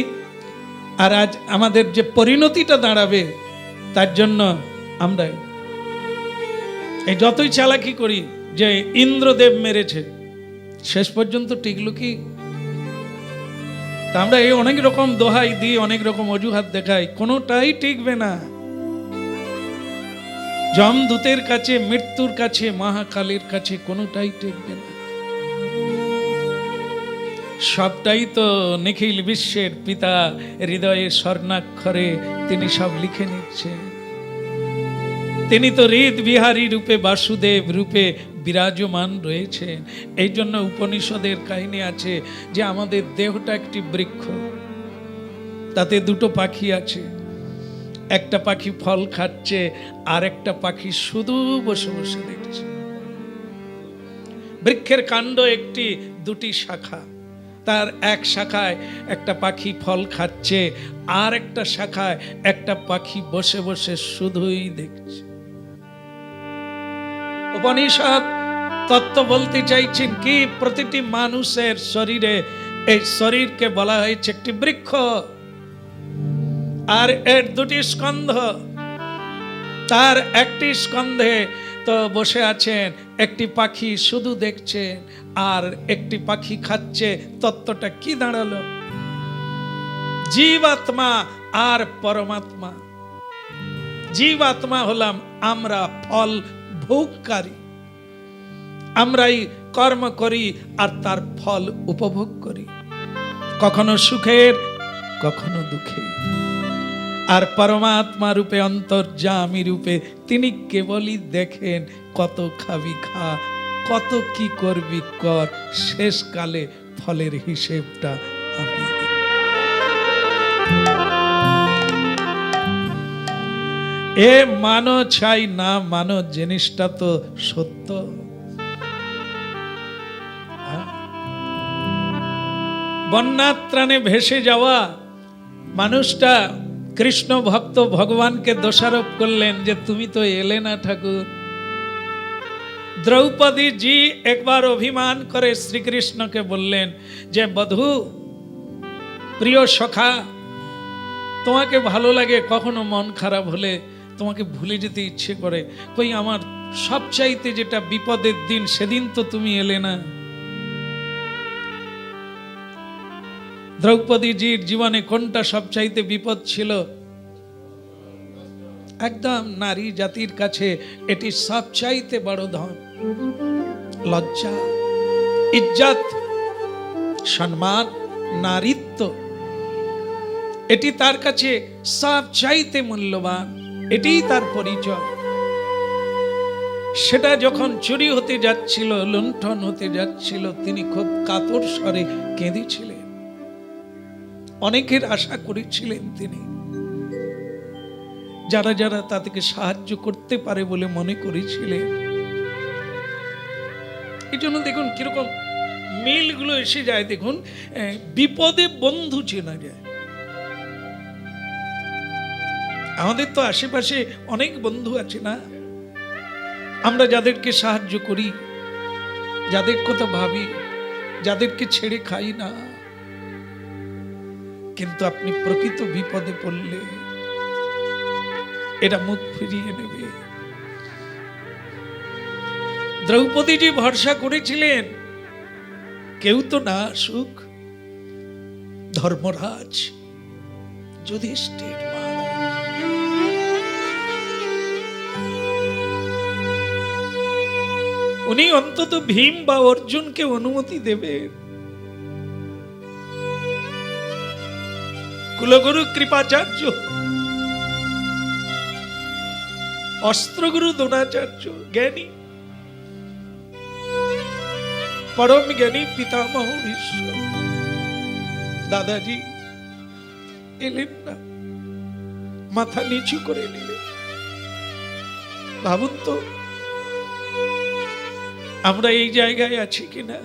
[SPEAKER 1] আর আজ আমাদের যে পরিণতিটা দাঁড়াবে, তার জন্য আমরা এই যতই চালাকি করি যে ইন্দ্রদেব মেরেছে, শেষ পর্যন্ত টিকলো কি? তা আমরা এই অনেক রকম দোহাই দিই, অনেক রকম অজুহাত দেখাই, কোনোটাই টিকবে না। যমদূতের কাছে, মৃত্যুর কাছে, মহাকালের কাছে কোনোটাই টিকবে না। সবটাই তো নিখিল বিশ্বের পিতা হৃদয়ে স্বর্ণাক্ষরে তিনি সব লিখে নিচ্ছেন। তিনি তো হৃদ বিহারী রূপে, বাসুদেব রূপে বিরাজমান রয়েছেন। এই জন্য উপনিষদের কাহিনী আছে যে আমাদের দেহটা একটি বৃক্ষ, তাতে দুটো পাখি আছে। একটা পাখি ফল খাচ্ছে, আর একটা পাখি শুধু বসে বসে দেখছে। বৃক্ষের কাণ্ড একটি, দুটি শাখা, তার এক শাখায় একটা পাখি ফল খাচ্ছে, আর একটা শাখায় একটা পাখি বসে বসে শুধুই দেখছে। উপনিষদ তত্ত্ব বলতে চাইছেন কি? প্রতিটি মানুষের শরীরে, এই শরীরকে বলা হয়েছে একটি বৃক্ষ, আর এর দুটি স্কন্ধ। তার একটি স্কন্ধে তো বসে আছেন একটি পাখি শুধু দেখছেন, আর একটি পাখি খাচ্ছে। তত্ত্বটা কি দাঁড়ালো? জীবাত্মা আর পরমাত্মা। জীবাত্মা হলাম আমরা, ফল ভোগকারী। আমরাই কর্ম করি আর তার ফল উপভোগ করি, কখনো সুখের, কখনো দুঃখের। আর পরমাত্মা রূপে, অন্তর্যামী রূপে তিনি কেবলই দেখেন কত খাবি খা, কত কি করবি কর, শেষকালে ফলের হিসেবটা আমি দেব। এ মানো চাই না মানো, জিনিসটা তো সত্য। বন্যাত্রাণে ভেসে যাওয়া মানুষটা কৃষ্ণ ভক্ত ভগবানকে দোষারোপ করলেন যে তুমি তো এলে না ঠাকুর। দ্রৌপদী জি একবার অভিমান করে শ্রীকৃষ্ণকে বললেন যে বধূ, প্রিয় সখা, তোমাকে ভালো লাগে, কখনো মন খারাপ হলে তোমাকে ভুলে যেতে ইচ্ছে করে, কই আমার সবচাইতে যেটা বিপদের দিন, সেদিন তো তুমি এলে না। দ্রৌপদীজির জীবনে কোনটা সবচাইতে বিপদ ছিল? একদম নারী জাতির কাছে এটি সবচাইতে বড় ধন। লজ্জা, ইজ্জত, সম্মান, নারীত্ব, এটি তার কাছে সবচাইতে মূল্যবান, এটিই তার পরিচয়। সেটা যখন চুরি হতে যাচ্ছিল, লুণ্ঠন হতে যাচ্ছিল, তিনি খুব কাতর স্বরে কেঁদেছিলেন। অনেকের আশা করেছিলেন তিনি, যারা যারা তাদেরকে সাহায্য করতে পারে বলে মনে করেছিলেন। এই জন্য দেখুন কিরকম মিলগুলো এসে যায়। দেখুন, বিপদে বন্ধু চেনা যায়। আমাদের তো আশেপাশে অনেক বন্ধু আছে না, আমরা যাদেরকে সাহায্য করি, যাদের কথা ভাবি, যাদেরকে ছেড়ে খাই না, কিন্তু আপনি প্রকৃত বিপদে পড়লে এরা মুখ ফিরিয়ে নেবে। দ্রৌপদীজি ভরসা করেছিলেন কেউ তো না আসুক, ধর্মরাজ যুধিষ্ঠির মহারাজ। উনি অন্তত ভীম বা অর্জুনকে অনুমতি দেবেন। কুলগুরু কৃপাচার্য, অস্ত্রগুরু দ্রোণাচার্য, জ্ঞানী পরম জ্ঞানী পিতামহ ভীষ্ম, দাদাজি এলেন না, মাথা নিচু করে নিলেন। ভাবুন তো আমরা এই জায়গায় আছি কিনা,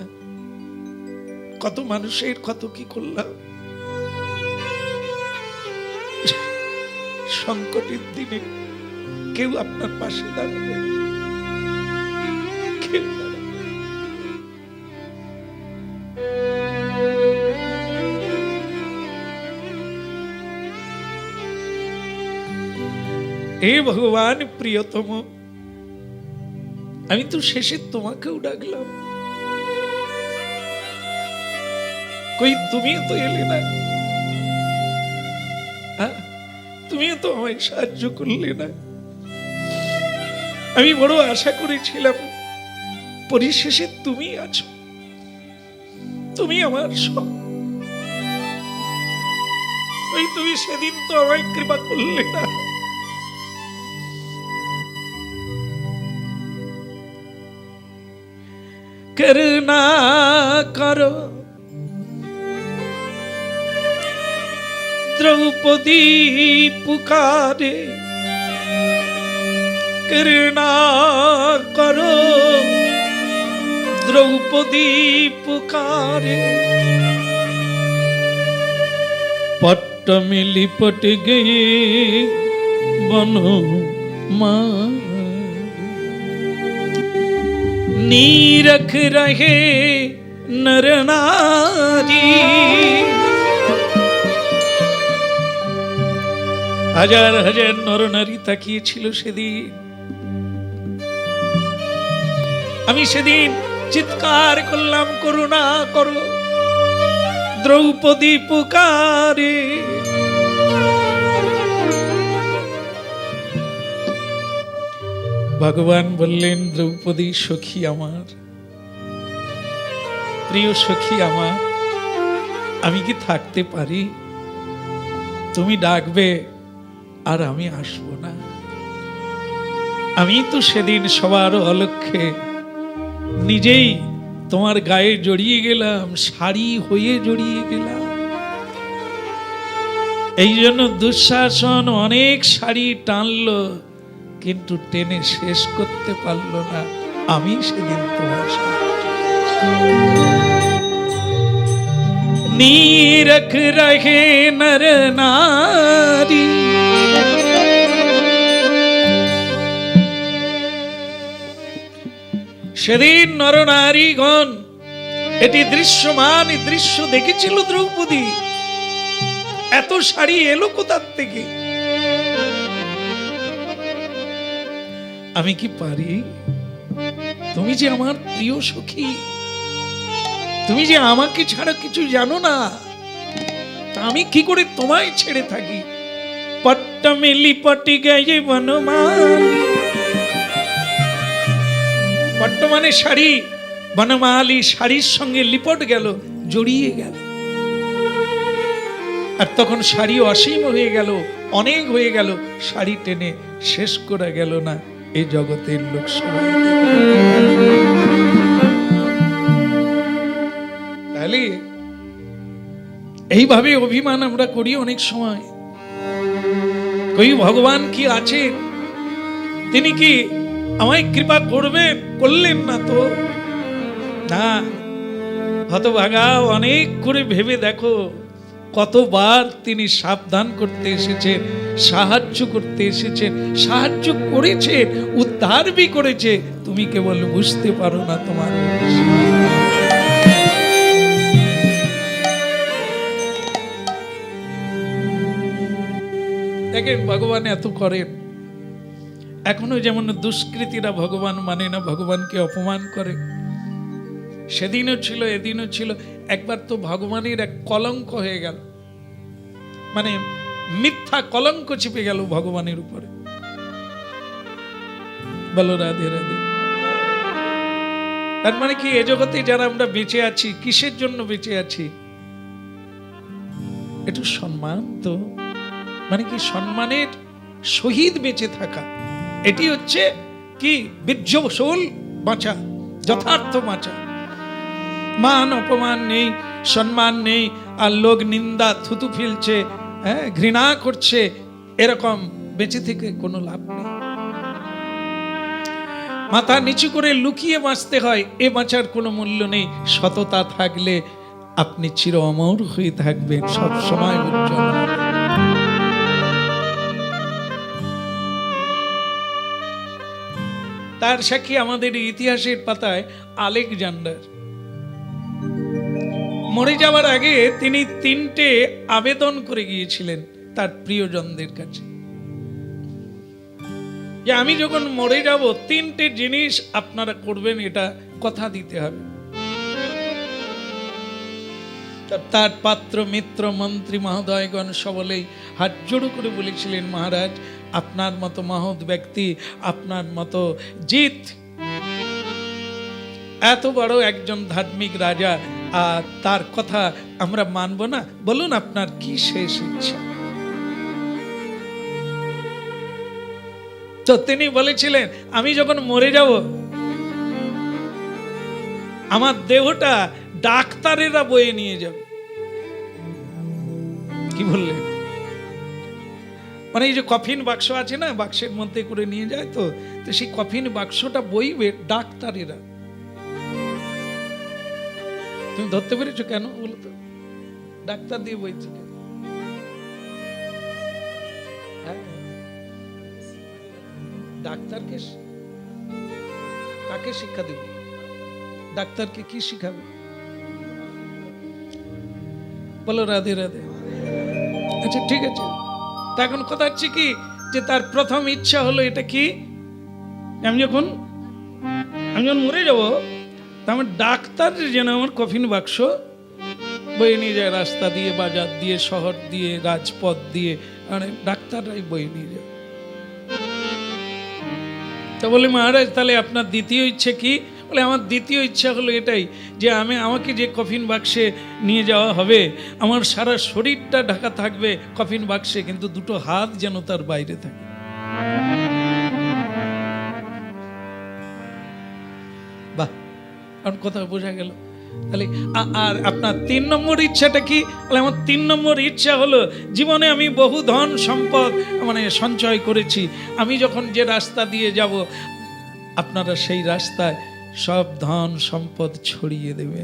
[SPEAKER 1] কত মানুষের কত কি করলাম। সংকটের দিনে কেউ আপনার পাশে দাঁড়াবে, কেউ দাঁড়াবে। হে ভগবান প্রিয়তম, আমি তো শেষে তোমাকেও ডাকলাম, কই তুমিও তো এলে না, তুমিও তো আমায় সাহায্য করলে না। আমি বড় আশা করেছিলাম পরিশেষে তুমি আছো, তুমি আমার সব। ওই তুমি সেদিন তো আমায় কৃপা করলে না। করুণা করো দ্রৌপদী পুকারে, করুণা করো দ্রৌপদী পুকারে। পট্ট में लिपट गए बनो मां, नीरख रहे नर नारी। হাজার হাজার নরনারী তাকিয়েছিল সেদিন। আমি সেদিন চিৎকার করলাম, করুণা করো দ্রৌপদী পুকারে। ভগবান বললেন, দ্রৌপদী সখী আমার, প্রিয় সখী আমার, আমি কি থাকতে পারি? তুমি ডাকবে আর আমি আসবো না? আমি তো সেদিন সবার অলক্ষ্যে নিজেই তোমার গায়ে জড়িয়ে গেলাম, শাড়ি হয়ে জড়িয়ে গেলাম। এই জন্য দুঃশাসন অনেক শাড়ি টানলো, কিন্তু টেনে শেষ করতে পারলো না। আমি সেদিন তোমার नीरख रहे नर नारी। সেদিন নরনারীগণ এটি দৃশ্যমান দৃশ্য দেখেছিল। দ্রৌপদী এত শাড়ি এলো কোথার থেকে? আমি কি পারি? তুমি যে আমার প্রিয় সখী, তুমি যে আমাকে ছাড়া কিছু জানো না, তা আমি কি করে তোমায় ছেড়ে থাকি? পট্ট মিলি পটি গায়ে বনমালী, পট্ট মানে শাড়ি, বনমালী শাড়ির সঙ্গে লিপট গেল, জড়িয়ে গেল। আর তখন শাড়ি অসীম হয়ে গেল, অনেক হয়ে গেল, শাড়ি টেনে শেষ করা গেল না এই জগতের লোক সবাই। তাহলে এইভাবে অভিমান আমরা করি অনেক সময়। কই ভগবান কি আছেন? তিনি কি আমায় কৃপা করবেন? করলেন না তো। না, হতভাগা, অনেক করে ভেবে দেখো কতবার তিনি সাবধান করতে এসেছেন, সাহায্য করতে এসেছেন, সাহায্য করেছেন, উদ্ধার বি করেছে। তুমি কেবল বুঝতে পারো না তোমার। দেখেন ভগবান এত করেন, এখনো যেমন দুষ্কৃতীরা ভগবান মানে না, ভগবানকে অপমান করে। সেদিনও ছিল, এদিনও ছিল। একবার তো ভগবানের এক কলঙ্ক হয়ে গেল, মানে মিথ্যা কলঙ্ক চেপে গেল ভগবানের উপরে। বলো রাধে রাধে। তার মানে কি, এ জগতে যারা আমরা বেঁচে আছি, কিসের জন্য বেঁচে আছি? একটু সম্মান তো, মানে কি সম্মানের সহিত বেঁচে থাকা, এটি হচ্ছে কি বীর্যবহুল বাঁচা, যথার্থ বাঁচা। মান অপমান নেই, সম্মান নেই, আর লোক নিন্দা থুতু ফেলছে, ঘৃণা করছে, এরকম বেঁচে থেকে কোনো লাভ নেই। মাথা নিচু করে লুকিয়ে বাঁচতে হয়, এ বাঁচার কোনো মূল্য নেই। সততা থাকলে আপনি চির অমর হয়ে থাকবেন, সব সময় উজ্জ্বল। তার সাক্ষী আমাদের ইতিহাসের পাতায় আলেকজান্ডার। মরে যাওয়ার আগে তিনি 3টে আবেদন করে গিয়েছিলেন তার প্রিয়জনদের কাছে, যে আমি যখন মরে যাব 3টে জিনিস আপনারা করবেন, এটা কথা দিতে হবে। তার পাত্র মিত্র মন্ত্রী মহোদয়গণ সকলেই হাত জোড়ো করে বলেছিলেন, মহারাজ আপনার মতো মহৎ ব্যক্তি, আপনার মতো জিত, এত বড় একজন ধার্মিক রাজা, আর তার কথা আমরা মানব না? বলুন আপনার কি শেষ ইচ্ছা? তো তিনি বলেছিলেন, আমি যখন মরে যাব আমার দেহটা ডাক্তারেরা বয়ে নিয়ে যাবে। কি বললেন? মানে এই যে কফিন বাক্স আছে না, বাক্সের মধ্যে করে নিয়ে যায়, তো সেই কফিন বাক্সটা বইবে ডাক্তারেরা। তুমি ধরতে পেরেছো কেন বলতো? ডাক্তার দিয়ে বইছে। ডাক্তারকে কাকে শিক্ষা দেব? ডাক্তারকে কি শিখাবে? বলো রাধে রাধে। আচ্ছা ঠিক আছে, তা এখন কথা হচ্ছে কি, যে তার প্রথম ইচ্ছা হলো এটা কি, আমি যখন মরে যাব, আমার ডাক্তার যেন আমার কফিন বাক্স বয়ে নিয়ে যায়, রাস্তা দিয়ে, বাজার দিয়ে, শহর দিয়ে, রাজপথ দিয়ে, মানে ডাক্তাররাই বয়ে নিয়ে যায়। তা বলে, মহারাজ তাহলে আপনার দ্বিতীয় ইচ্ছে কি? বলে, আমার দ্বিতীয় ইচ্ছা হলো এটাই, যে আমাকে যে কফিন বাক্সে নিয়ে যাওয়া হবে, আমার সারা শরীরটা ঢাকা থাকবে কফিন বাক্সে, কিন্তু 2টো হাত যেন তার বাইরে থাকে। বাহ, এখন কথা বোঝা গেল। তাহলে আর আপনার 3 নম্বর ইচ্ছাটা কি? বলে, আমার 3 নম্বর ইচ্ছা হলো, জীবনে আমি বহু ধন সম্পদ মানে সঞ্চয় করেছি, আমি যখন যে রাস্তা দিয়ে যাব, আপনারা সেই রাস্তায় সব ধন সম্পদ ছড়িয়ে দেবে।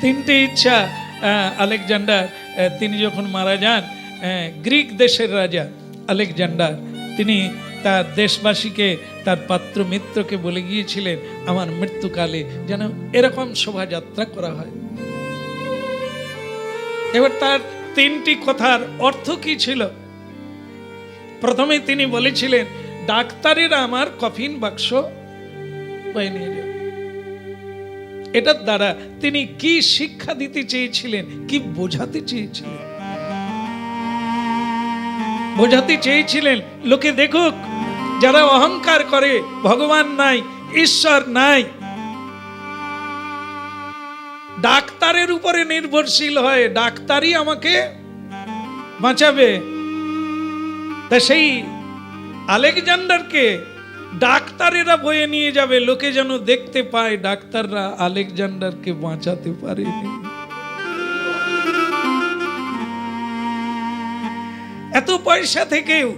[SPEAKER 1] তিনটে ইচ্ছা আলেকজান্ডার, তিনি যখন মারা যান, গ্রিক দেশের রাজা আলেকজান্ডার, তিনি তার দেশবাসীকে, তার পাত্র মিত্রকে বলে গিয়েছিলেন, আমার মৃত্যুকালে যেন এরকম শোভাযাত্রা করা হয়। এবার তার 3টি কথার অর্থ কি ছিল? প্রথমে তিনি বলেছিলেন ডাক্তারেরা আমার কফিন বাক্স বয়ে নিয়ে যাবে। এটার দ্বারা তিনি কি শিক্ষা দিতে চেয়েছিলেন, কি বোঝাতে চেয়েছিলেন? বোঝাতে চেয়েছিলেন লোকে দেখুক, যারা অহংকার করে ভগবান নাই, ঈশ্বর নাই, ডাক্তারের উপরে নির্ভরশীল হয়, ডাক্তারই আমাকে বাঁচাবে। তা সেই আলেকজান্ডারকে ডাক্তারেরা বয়ে নিয়ে যাবে, লোকে যেন দেখতে পায় ডাক্তাররা আলেকজান্ডারকে বাঁচাতে পারেনি। এত পয়সা থেকেও,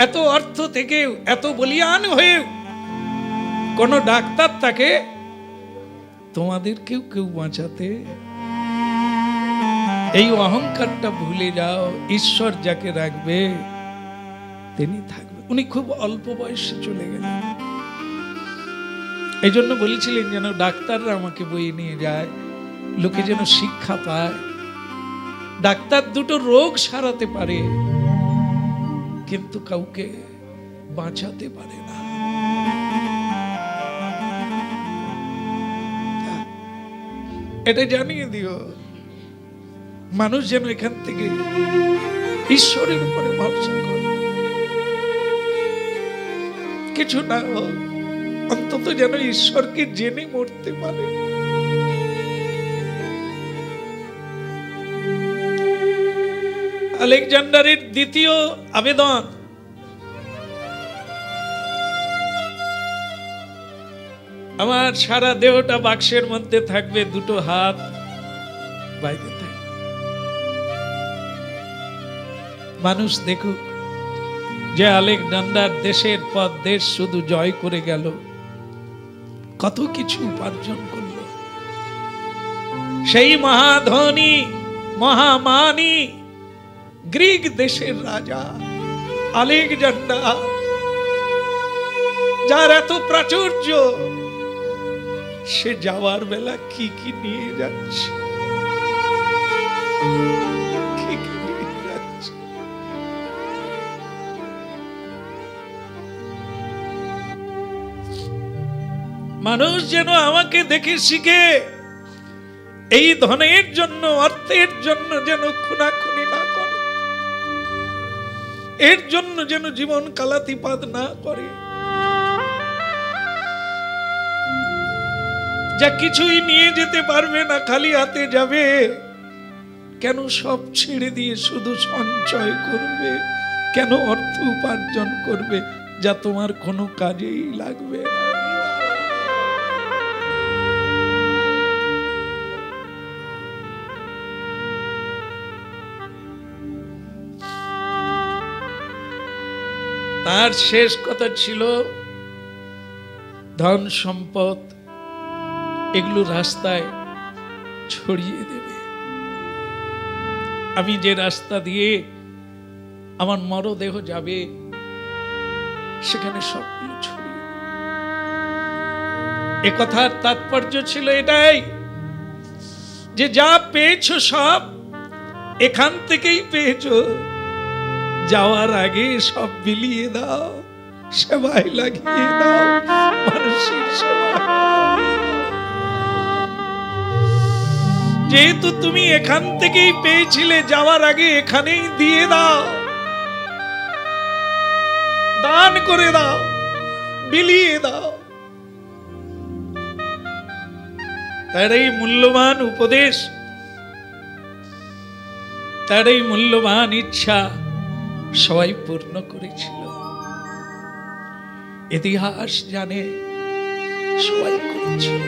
[SPEAKER 1] এত অর্থ থেকেও, এত বলিয়ান হয়েও কোন ডাক্তার তাকে তোমাদের কেউ বাঁচাতে। এই অহংকারটা ভুলে যাও, ঈশ্বর যাকে রাখবে তিনি থাকবে। উনি খুব অল্প বয়সে চলে গেলেন। এই জন্য বলেছিলেন যেন ডাক্তাররা আমাকে বয়ে নিয়ে যায়, লোকে যেন শিক্ষা পায়। ডাক্তার দুটো রোগ সারাতে পারে কিন্তু কাউকে বাঁচাতে পারে না। এটা জানিয়ে দিও, মানুষ যেন এখান থেকে ঈশ্বরের উপরে ভরসা করে, কিছু না হোক অন্তত যেন ঈশ্বরকে জেনে মরতে পারে। আলেকজান্ডারের দ্বিতীয় আবেদন, আমার সারা দেহটা বাক্সের মধ্যে থাকবে, দুটো হাত বাইরে থাকবে, মানুষ দেখুক যে আলেকজান্ডার দেশের পর দেশ শুধু জয় করে গেল, কত কিছু উপার্জন করল। সেই মহাধনী মহামানী গ্রিক দেশের রাজা আলেকজান্ডার, যার এত প্রাচুর্য, সে যাওয়ার বেলা কি কি নিয়ে যাচ্ছে, কি কি নিয়ে যাচ্ছে। মানুষ যেন আমাকে দেখে শিখে, এই ধনের জন্য, অর্থের জন্য যেন খুনাখুনি না করে, এর জন্য যেন জীবন কালাতিপাত না করে। যা কিছুই নিয়ে যেতে পারবে না, খালি হাতে যাবে, কেন সব ছেড়ে দিয়ে শুধু সঞ্চয় করবে? কেন অর্থ উপার্জন করবে যা তোমার কোনো কাজেই লাগবে না? তার শেষ কথা ছিল ধন সম্পদ এগুলো রাস্তায় ছড়িয়ে দেবে। আমি যে রাস্তা দিয়ে আমার মরদেহ যাবে সেখানে সবগুলো ছড়িয়ে দেবে। এ কথার তাৎপর্য ছিল এটাই যে যা পেয়েছো সব এখান থেকেই পেয়েছো, যাওয়ার আগে সব বিলিয়ে দাও, সেবায় লাগিয়ে দাও, মানুষের সেবা। যেহেতু তুমি এখান থেকেই পেয়েছিলে, যাওয়ার আগে এখানেই দিয়ে দাও, দান করে দাও, বিলিয়ে দাও। তার এই মূল্যবান উপদেশ, তার এই মূল্যবান ইচ্ছা সবাই পূর্ণ করেছিল। ইতিহাস জানে সবাই করেছিল।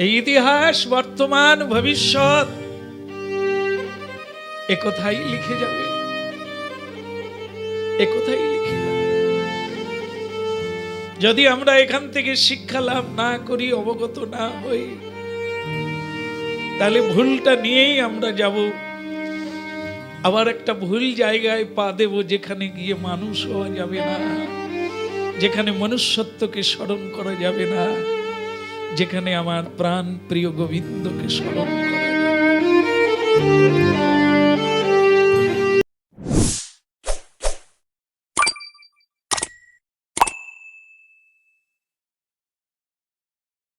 [SPEAKER 1] এই ইতিহাস বর্তমান ভবিষ্যৎ একথাই লিখে যাবে, একথাই লিখে যাবে। যদি আমরা এখান থেকে শিক্ষা লাভ না করি, অবগত না হই, তাহলে ভুলটা নিয়েই আমরা যাব, আবার একটা ভুল জায়গায় পা দেব, যেখানে গিয়ে মানুষ হওয়া যাবে না, যেখানে মনুষ্যত্বকে স্মরণ করা যাবে না, যেখানে আমার প্রাণ প্রিয় গোবিন্দকে স্মরণ করা যাবে।